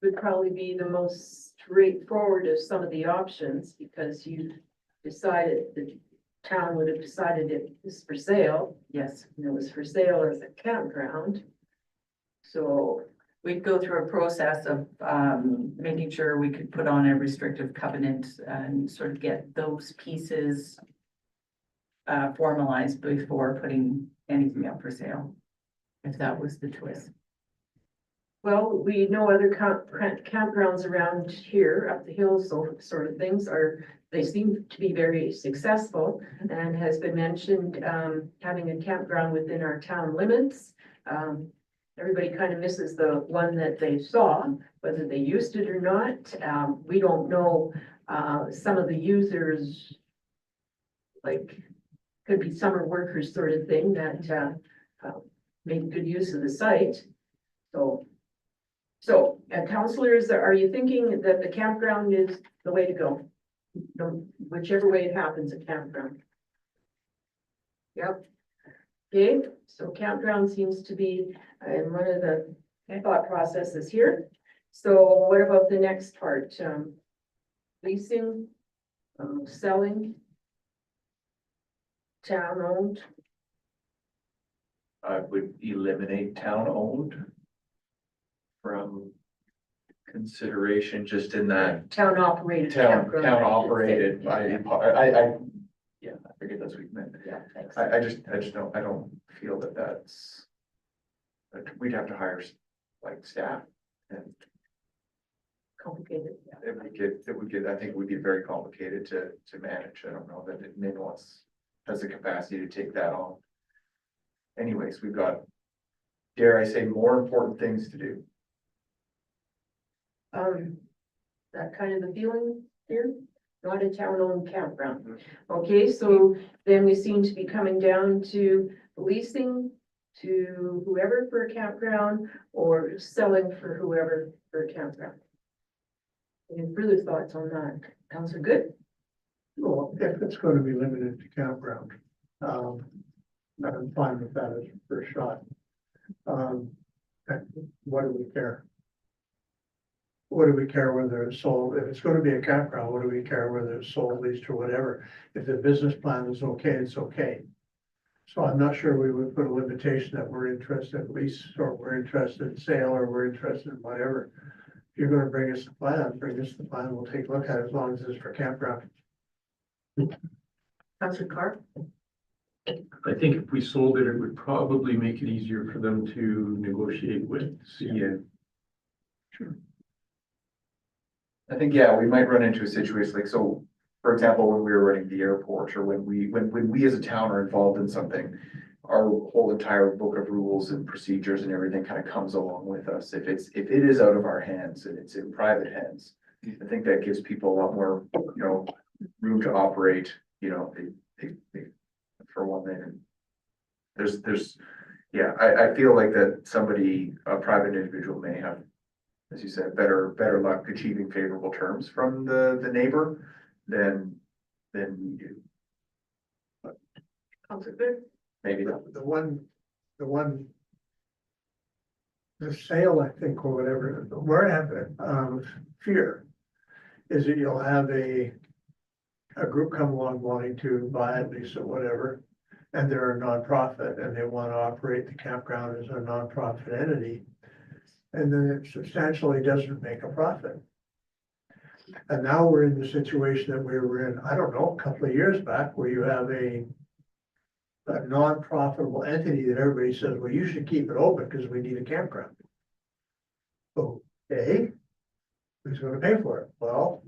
would probably be the most straightforward of some of the options, because you decided, the town would have decided it was for sale, Yes. and it was for sale as a campground. So, We'd go through a process of making sure we could put on a restrictive covenant and sort of get those pieces formalized before putting anything up for sale, if that was the twist. well, we know other campgrounds around here, up the hill, so sort of things they seem to be very successful, and has been mentioned, having a campground within our town limits. Everybody kind of misses the one that they saw, whether they used it or not. We don't know, some of the users, like, could be summer workers sort of thing that, make good use of the site. So, counselors, are you thinking that the campground is the way to go? Whichever way it happens, a campground. Yep. Okay, so campground seems to be in one of the thought processes here. So what about the next part? Leasing, selling, town owned. I would eliminate town-owned from consideration just in that Town operated town campground. I should say. operated. Yeah. Yeah, I figured that's what you meant. Yeah, thanks. I just don't, I don't feel that that's, that we'd have to hire like staff and Complicated, yeah. it would get, I think it would get very complicated to manage. I don't know that it has the capacity to take that on. Anyways, we've got, dare I say, more important things to do. That kind of the feeling here, not a town-owned campground. Okay, so then we seem to be coming down to leasing to whoever for a campground or selling for whoever for a campground. Any further thoughts on that? Counselor Good? Well, if it's gonna be limited to campground, I'm fine with that as a first shot. What do we care? What do we care whether it's sold? If it's gonna be a campground, what do we care whether it's sold, leased, or whatever? If the business plan is okay, it's okay. So I'm not sure we would put a limitation that we're interested in lease, or we're interested in sale, or we're interested in whatever. If you're gonna bring us the plan, we'll take a look at it as long as it's for campground. Counselor Carr? I think if we sold it, it would probably make it easier for them to negotiate with CN. I think, yeah, we might run into a situation like, so, for example, when we were running the airport, or when we as a town are involved in something, our whole entire book of rules and procedures and everything kind of comes along with us. If it is out of our hands and it's in private hands, I think that gives people a lot more, room to operate, for one thing. Yeah, I feel like that a private individual may have as you said, better luck achieving favorable terms from the neighbor than we do. Maybe not. The one. The sale, I think, or whatever, where I have, fear. Is that you'll have a group come along wanting to buy it, lease it, whatever. And they're a nonprofit and they want to operate the campground as a nonprofit entity. And then it substantially doesn't make a profit. And now we're in the situation that we were in, I don't know, a couple of years back, where you have a non-profitable entity that everybody says, well, you should keep it open because we need a campground. Okay, who's gonna pay for it? Well,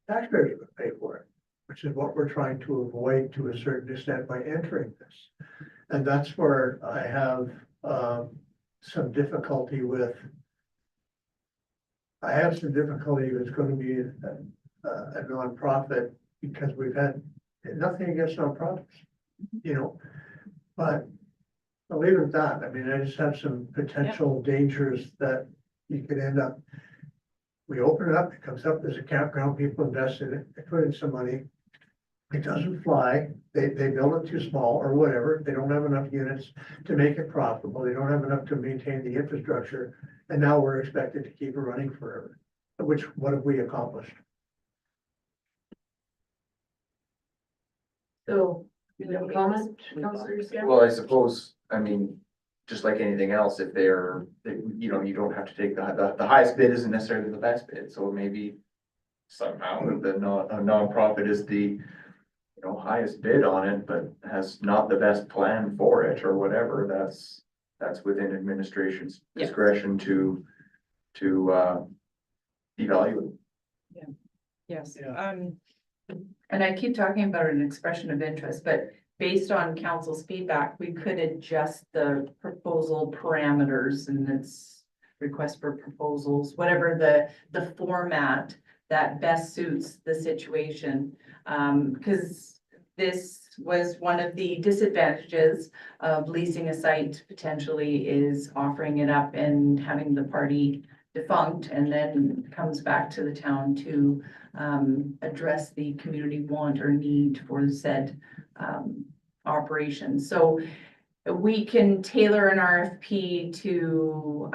taxpayers are gonna pay for it, which is what we're trying to avoid to a certain extent by entering this. And that's where I have some difficulty with. I have some difficulty if it's gonna be a nonprofit, because we've had nothing against nonprofits, you know. But I'll leave it at that. I mean, I just have some potential dangers that you could end up. We open it up, it comes up as a campground, people invest in it, they put in some money. It doesn't fly, they build it too small or whatever, they don't have enough units to make it profitable, they don't have enough to maintain the infrastructure. And now we're expected to keep it running forever, which, what have we accomplished? So, you have a comment, Councillor Scott? Well, I suppose, I mean, just like anything else, if you know, you don't have to take the highest bid isn't necessarily the best bid, so maybe somehow a nonprofit is the, you know, highest bid on it, but has not the best plan for it or whatever, that's within administration's Yeah. discretion to evaluate. Yes, Yeah. and I keep talking about an expression of interest, but based on council's feedback, we could adjust the proposal parameters and its request for proposals, whatever the format that best suits the situation. Because this was one of the disadvantages of leasing a site potentially is offering it up and having the party defunct and then comes back to the town to address the community want or need for said operation. So we can tailor an RFP to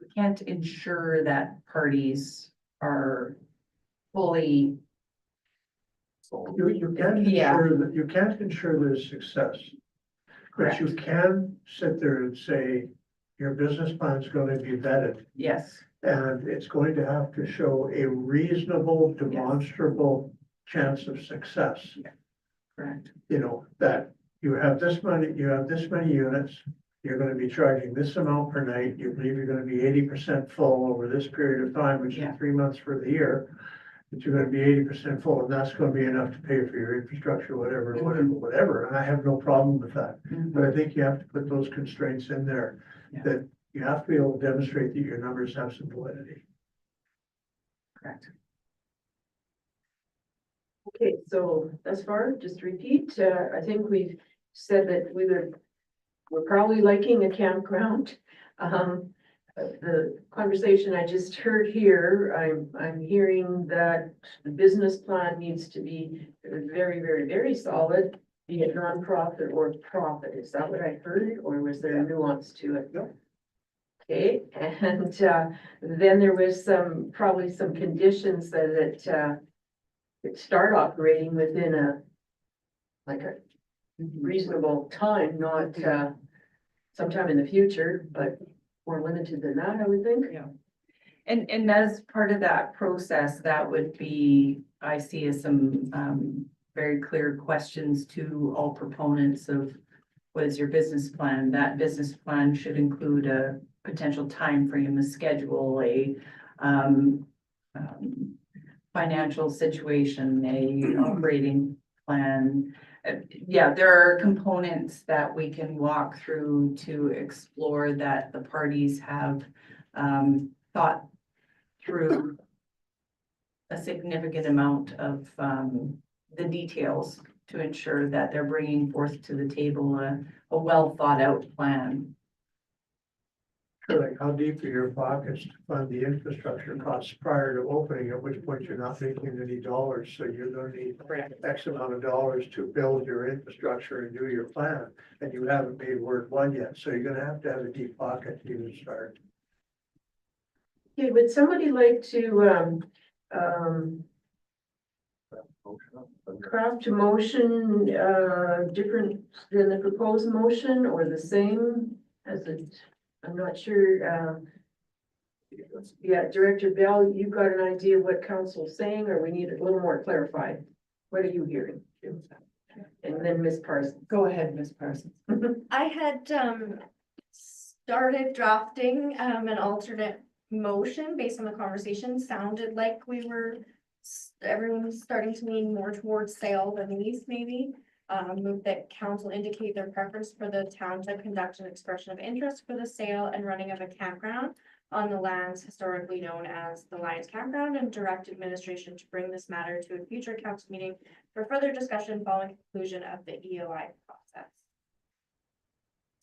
we can't ensure that parties are fully. You can't Yeah. ensure that, you can't ensure there's success. But you can sit there and say, your business plan is gonna be vetted, Yes, and it's going to have to show a reasonable, demonstrable chance of success. correct. You know, that you have this money, you have this many units, you're gonna be charging this amount per night, you believe you're gonna be 80% full over this period of time, which Yeah. is 3 months for the year. But you're gonna be 80% full, and that's gonna be enough to pay for your infrastructure, whatever, and I have no problem with that. But I think you have to put those constraints in there, Yeah. that you have to be able to demonstrate that your numbers have some validity. Correct. Okay, so thus far, just to repeat, I think we've said that we're probably liking a campground. The conversation I just heard here, I'm hearing that the business plan needs to be very, very, very solid, be it nonprofit or profit. Is that what I heard, or was there a nuance to it? No. Okay, and then there was probably some conditions that it start operating within a reasonable time, not sometime in the future, but more limited than that, I would think. Yeah. And as part of that process, that would be, I see as some very clear questions to all proponents of what is your business plan? That business plan should include a potential time frame, a schedule, a financial situation, a operating plan. Yeah, there are components that we can walk through to explore that the parties have thought through a significant amount of the details to ensure that they're bringing forth to the table a well thought out plan. like how deep are your pockets to fund the infrastructure costs prior to opening, at which point you're not making any dollars, so you're gonna need X amount of dollars to build your infrastructure and do your plan, and you haven't made word one yet, so you're gonna have to have a deep pocket to even start. Okay, would somebody like to, craft a motion, different than the proposed motion or the same as it, I'm not sure, yeah, Director Bell, you got an idea of what council's saying, or we need it a little more clarified? What are you hearing? And then Ms. Parsons. Go ahead, Ms. Parsons. I had started drafting an alternate motion based on the conversation. Sounded like we were, everyone was starting to lean more towards sale than lease maybe. Move that council indicate their preference for the town to conduct an expression of interest for the sale and running of a campground on the lands historically known as the Lions Campground, and direct administration to bring this matter to a future council meeting for further discussion following conclusion of the EOI process.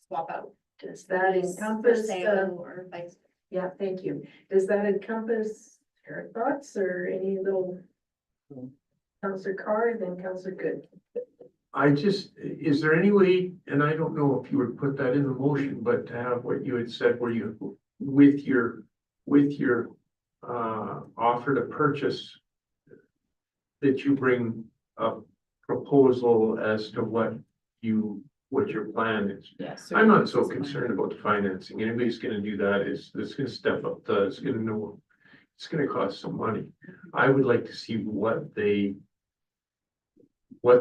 Swap out. Does that lease for encompass, sale or vice. yeah, thank you. Does that encompass your thoughts or any little? Counselor Carr, then Counselor Good. I just, is there any way, and I don't know if you would put that in the motion, but to have what you had said where you, with your offer to purchase, that you bring a proposal as to what your plan is. Yes. I'm not so concerned about the financing. Anybody's gonna do that is gonna step up, it's gonna know, it's gonna cost some money. I would like to see what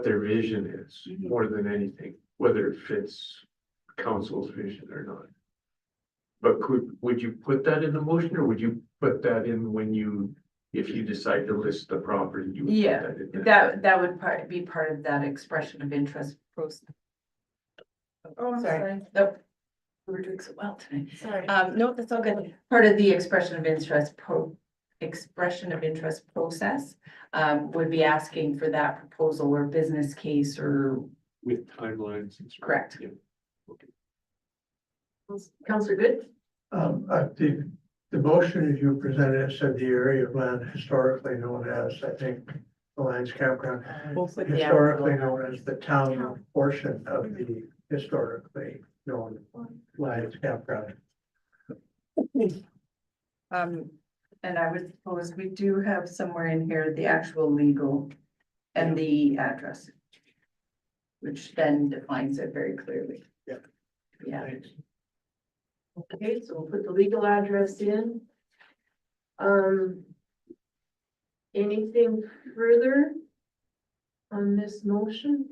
their vision is more than anything, whether it fits council's vision or not. But would you put that in the motion, or would you put that in when if you decide to list the property? You would put Yeah, that in there? that would be part of that expression of interest process. Oh, I'm sorry. Nope. We were doing so well tonight. Sorry. No, that's all good. Part of the expression of interest process would be asking for that proposal or business case or With timelines. and stuff. correct. Yeah. Counselor Good? The motion as you presented it said the area of land historically known as, I think, the Lions Campground, We'll put the historically known as the town portion of the historically known Lions Campground. And I would suppose we do have somewhere in here the actual legal and the address, which then defines it very clearly. Yeah. Yeah. Thanks. Okay, so we'll put the legal address in. Anything further on this motion?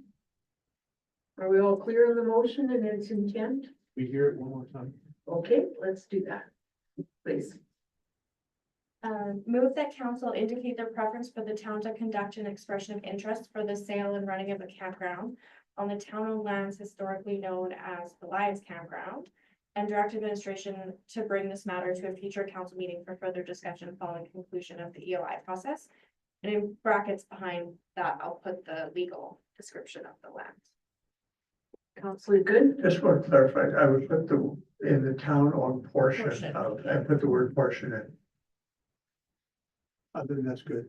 Are we all clear on the motion and its intent? We hear it one more time. Okay, let's do that, please. Move that council indicate their preference for the town to conduct an expression of interest for the sale and running of a campground on the town-owned lands historically known as the Lions Campground, and direct administration to bring this matter to a future council meeting for further discussion following conclusion of the EOI process. And in brackets behind that, I'll put the legal description of the land. Counselor Good? Just want to clarify, I would put in the town-owned portion Portion. of, and put the word portion in. Other than that's good.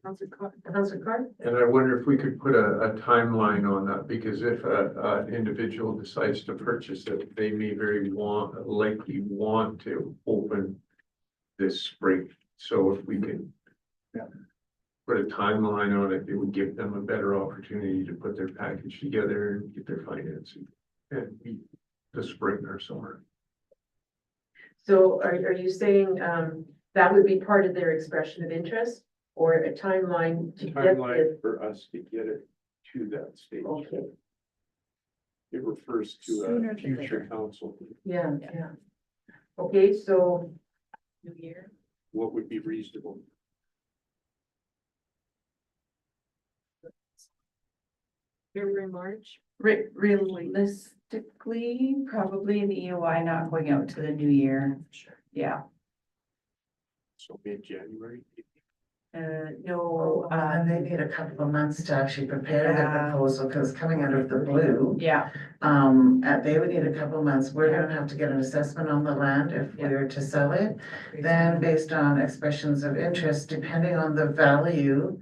Counselor Carr? And I wonder if we could put a timeline on that, because if an individual decides to purchase it, they may likely want to open this spring. So if we can put a timeline on it, it would give them a better opportunity to put their package together and get their financing and meet the spring or summer. So are you saying, that would be part of their expression of interest or a timeline to get it? For us to get it to that stage. Okay, It refers to Sooner a the future better. council. yeah. Okay, so New year. What would be reasonable? February, March? Realistically, probably the EOI not going out to the new year. Yeah, So mid-January? No, And they need a couple of months to actually prepare the Yeah. proposal, because coming out of the blue. yeah, They would need a couple of months. We're gonna have to get an assessment on the land if we were to sell it. Then based on expressions of interest, depending on the value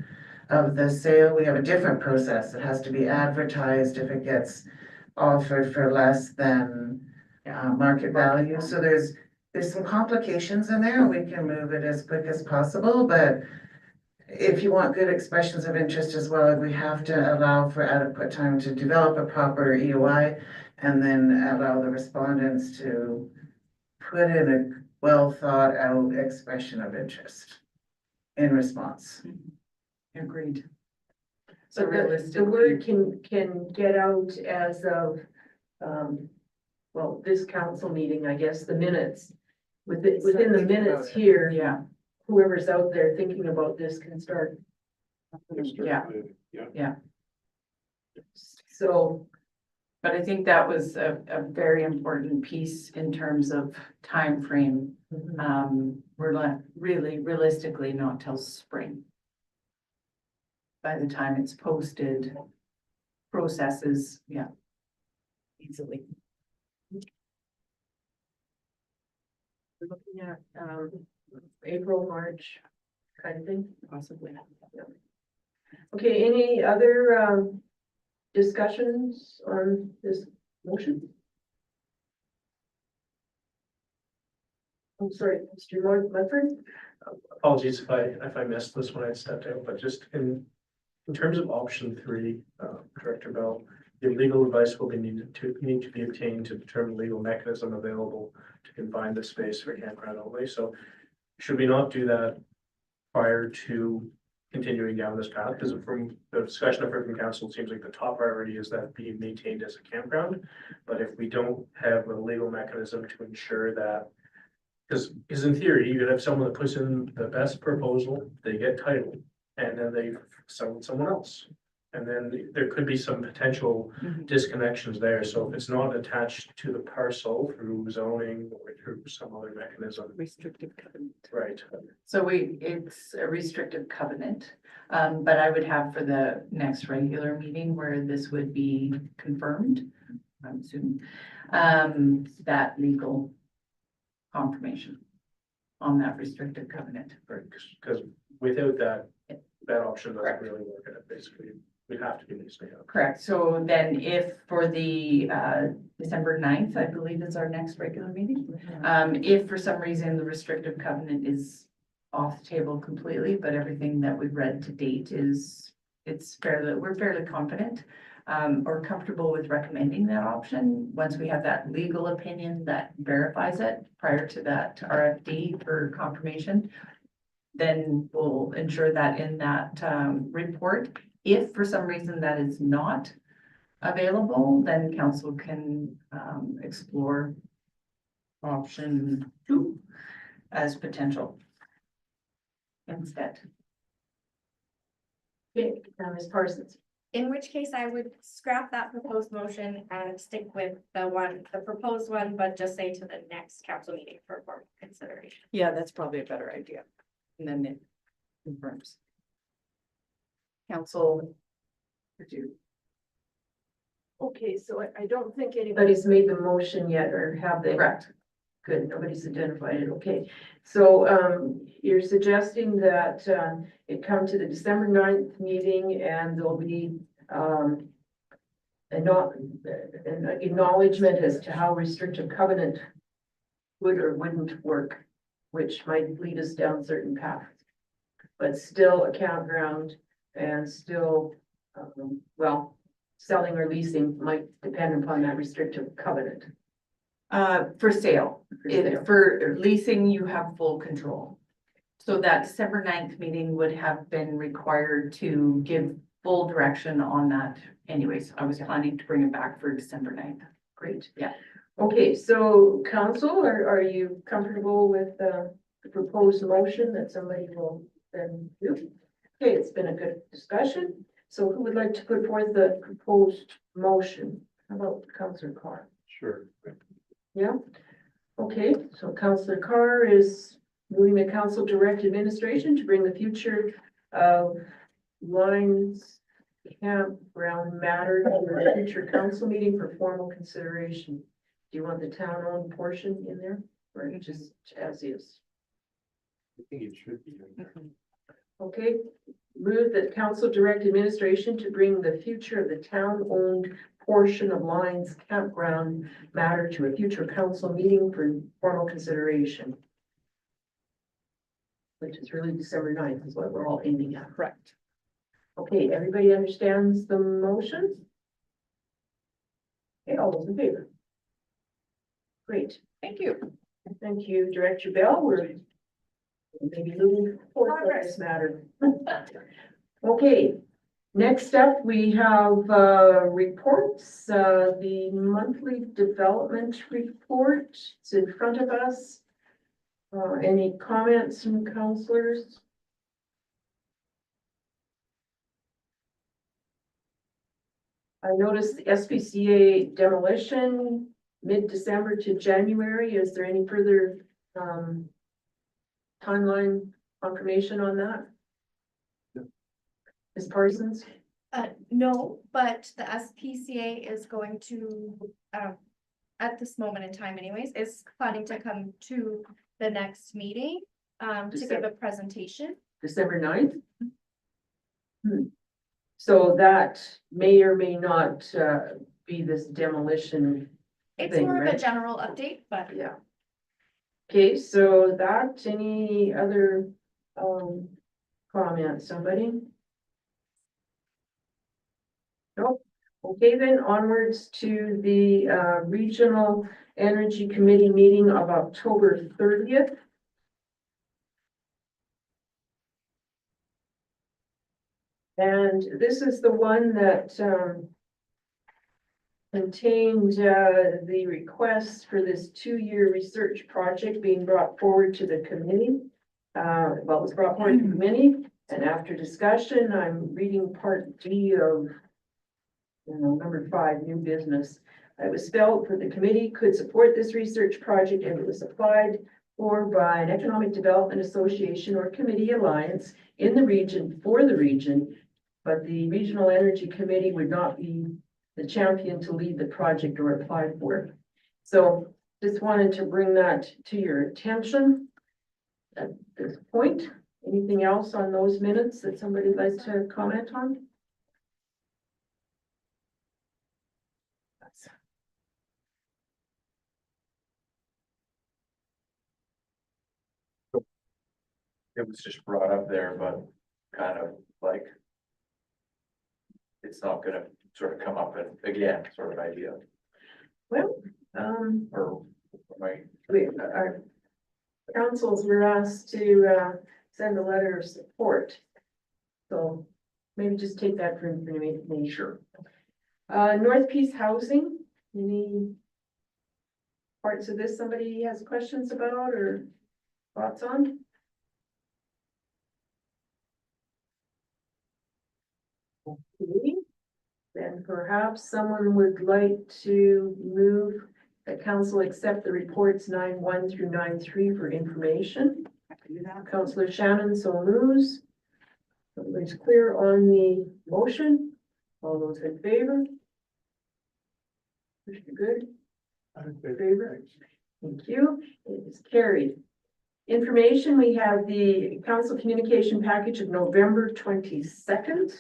of the sale, we have a different process. It has to be advertised if it gets offered for less than market value. So there's some complications in there. We can move it as quick as possible, but if you want good expressions of interest as well, we have to allow for adequate time to develop a proper EOI and then allow the respondents to put in a well thought out expression of interest in response. agreed. So But the realistically, word can get out as of, well, this council meeting, I guess, the minutes. Within the minutes here, yeah, whoever's out there thinking about this can start. yeah. So, But I think that was a very important piece in terms of time frame. We're not really realistically not till spring. By the time it's posted, processes, yeah. Easily. we're looking at, April, March kind of thing. Possibly. Okay, any other, discussions on this motion? I'm sorry, Mr. Mudford? Apologies if I missed this when I stepped out, but just in terms of option 3, Director Bell, your legal advice will need to be obtained to determine legal mechanism available to confine the space for campground only. So should we not do that prior to continuing down this path? Because from the discussion I've heard from council, it seems like the top priority is that being maintained as a campground. But if we don't have a legal mechanism to ensure that, because in theory, you could have someone that puts in the best proposal, they get title, and then they sell it to someone else. And then there could be some potential Mhm. disconnections there. So if it's not attached to the parcel through zoning or through some other mechanism, Restrictive covenant. right? So it's a restrictive covenant, but I would have for the next regular meeting where this would be confirmed, I'm assuming, that legal confirmation on that restrictive covenant. Right, because without that option doesn't Correct. really work, and it basically, we have to be leasing out. Correct. So then if for the December 9th, I believe is our next regular meeting. If for some reason the restrictive covenant is off the table completely, but everything that we've read to date we're fairly confident or comfortable with recommending that option. Once we have that legal opinion that verifies it prior to that RFD for confirmation, then we'll ensure that in that report. If for some reason that is not available, then council can explore option 2 as potential instead. Okay, Ms. Parsons. In which case I would scrap that proposed motion and stick with the proposed one, but just say to the next council meeting for formal consideration. Yeah, that's probably a better idea. And then it confirms. Council. Okay, so I don't think anybody's made the motion yet, or have they? Correct. Good, nobody's identified it, okay. So, you're suggesting that, it come to the December 9th meeting and there'll be, an acknowledgement as to how restrictive covenant would or wouldn't work, which might lead us down certain paths. But still a campground and still, selling or leasing might depend upon that restrictive covenant. For sale. For sale. For leasing, you have full control. So that December 9th meeting would have been required to give full direction on that. Anyways, I was planning to bring it back for December 9th. Great. Yeah. Okay, so council, are you comfortable with the proposed motion that somebody will then do? Okay, it's been a good discussion. So who would like to put forth the proposed motion? How about Councillor Carr? Sure. Yeah? Okay, so Councillor Carr is moving the council direct administration to bring the future of Lions Campground matter to the future council meeting for formal consideration. Do you want the town-owned portion in there, or just as is? I think it should be. Okay, move that council direct administration to bring the future of the town-owned portion of Lions Campground matter to a future council meeting for formal consideration. Which is really December 9th is what we're all aiming at. Correct. Okay, everybody understands the motion? Okay, all those in favor? Great, Thank you. thank you, Director Bell. We're maybe moving forward on this matter. Okay, next up, we have reports, the monthly development report. It's in front of us. Any comments from councilors? I noticed the SPCA demolition mid-December to January. Is there any further timeline confirmation on that? Ms. Parsons? No, but the SPCA is going to, at this moment in time anyways, is planning to come to the next meeting, to give a presentation. December 9th? So that may or may not be this demolition. It's thing, more of a right? general update, but Yeah. Okay, so that, any other comments, somebody? Nope. Okay, then onwards to the Regional Energy Committee meeting of October 30th. And this is the one that contained the request for this 2-year research project being brought forward to the committee. Well, it was brought forward to the committee, and after discussion, I'm reading part D of number 5, new business. It was felt that the committee could support this research project if it was applied for by an economic development association or committee alliance in the region for the region, but the Regional Energy Committee would not be the champion to lead the project or apply for it. So just wanted to bring that to your attention at this point. Anything else on those minutes that somebody would like to comment on? It was just brought up there, but kind of like it's not gonna sort of come up again, sort of idea, Well, or my, our councils were asked to send a letter of support. So maybe just take that for information. sure. North Peace Housing, any parts of this somebody has questions about or thoughts on? Okay, then perhaps someone would like to move that council accept the reports 9.1 through 9.3 for information. Councillor Shannon so moves. Everybody's clear on the motion. All those in favor? Good. Favor? Thank you. It is carried. Information, we have the council communication package of November 22nd.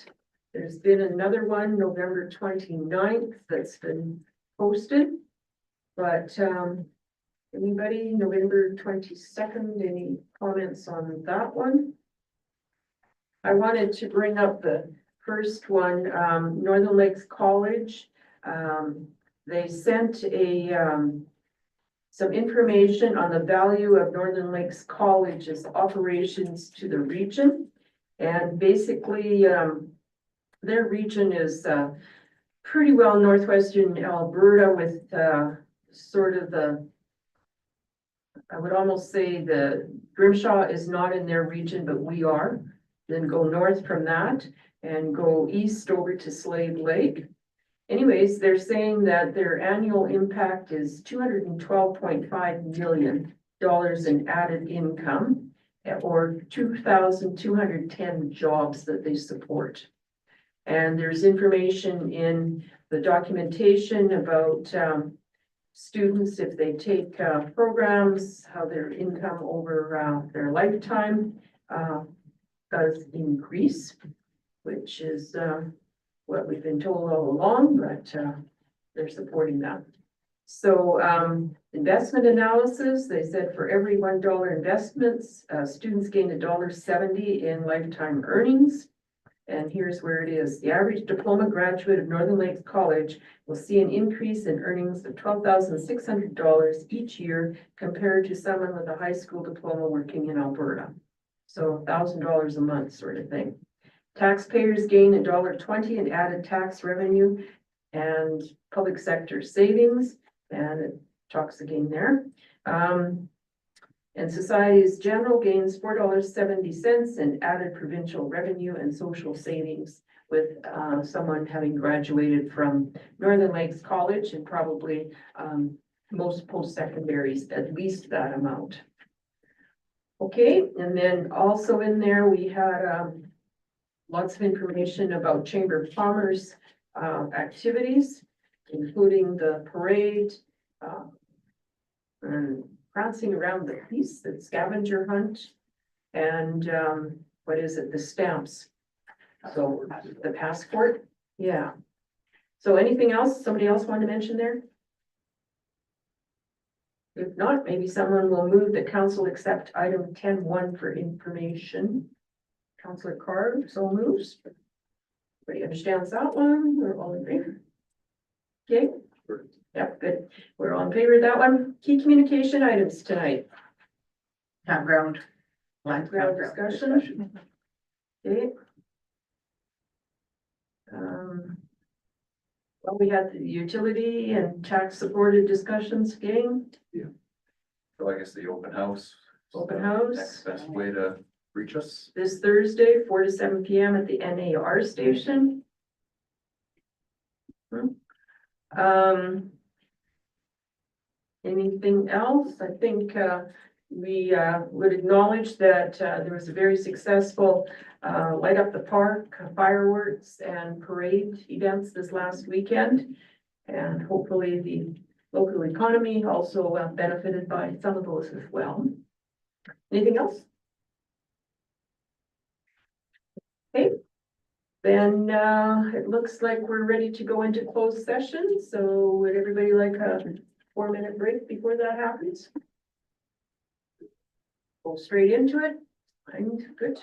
There's been another one, November 29th, that's been posted. But anybody, November 22nd, any comments on that one? I wanted to bring up the first one, Northern Lakes College. They sent some information on the value of Northern Lakes College's operations to the region. And basically, their region is pretty well northwestern Alberta with sort of the, I would almost say the Grimshaw is not in their region, but we are. Then go north from that and go east over to Slave Lake. Anyways, they're saying that their annual impact is $212.5 million in added income. or 2,210 jobs that they support. And there's information in the documentation about students, if they take programs, how their income over their lifetime does increase, which is what we've been told all along, but they're supporting that. So investment analysis, they said for every $1 investments, students gain $1.70 in lifetime earnings. And here's where it is. The average diploma graduate of Northern Lakes College will see an increase in earnings of $12,600 each year compared to someone with a high school diploma working in Alberta. So $1,000 a month sort of thing. Taxpayers gain $1.20 in added tax revenue and public sector savings, and it talks again there. And society's general gains $4.70 in added provincial revenue and social savings with someone having graduated from Northern Lakes College, and probably most post-secondaries at least that amount. Okay, and then also in there, we had lots of information about Chamber of Commerce activities, including the parade, and prancing around the piece, the scavenger hunt, and what is it, the stamps. So the passport, yeah. So anything else, somebody else want to mention there? If not, maybe someone will move that council accept item 10.1 for information. Councillor Carr, so moves. Everybody understands that one? We're all in favor? Okay. Yep, good. We're all in favor of that one. Key communication items tonight. Campground. Ground discussion. Okay. Well, we had the utility and tax supported discussions again. So I guess the open house. Open house. Next best way to reach us. This Thursday, 4 to 7 p.m. at the NAR station. Anything else? I think we would acknowledge that there was a very successful light up the park, fireworks and parade events this last weekend. And hopefully the local economy also benefited by some of those as well. Anything else? Okay, then it looks like we're ready to go into closed session. So would everybody like a 4-minute break before that happens? Go straight into it. I'm good.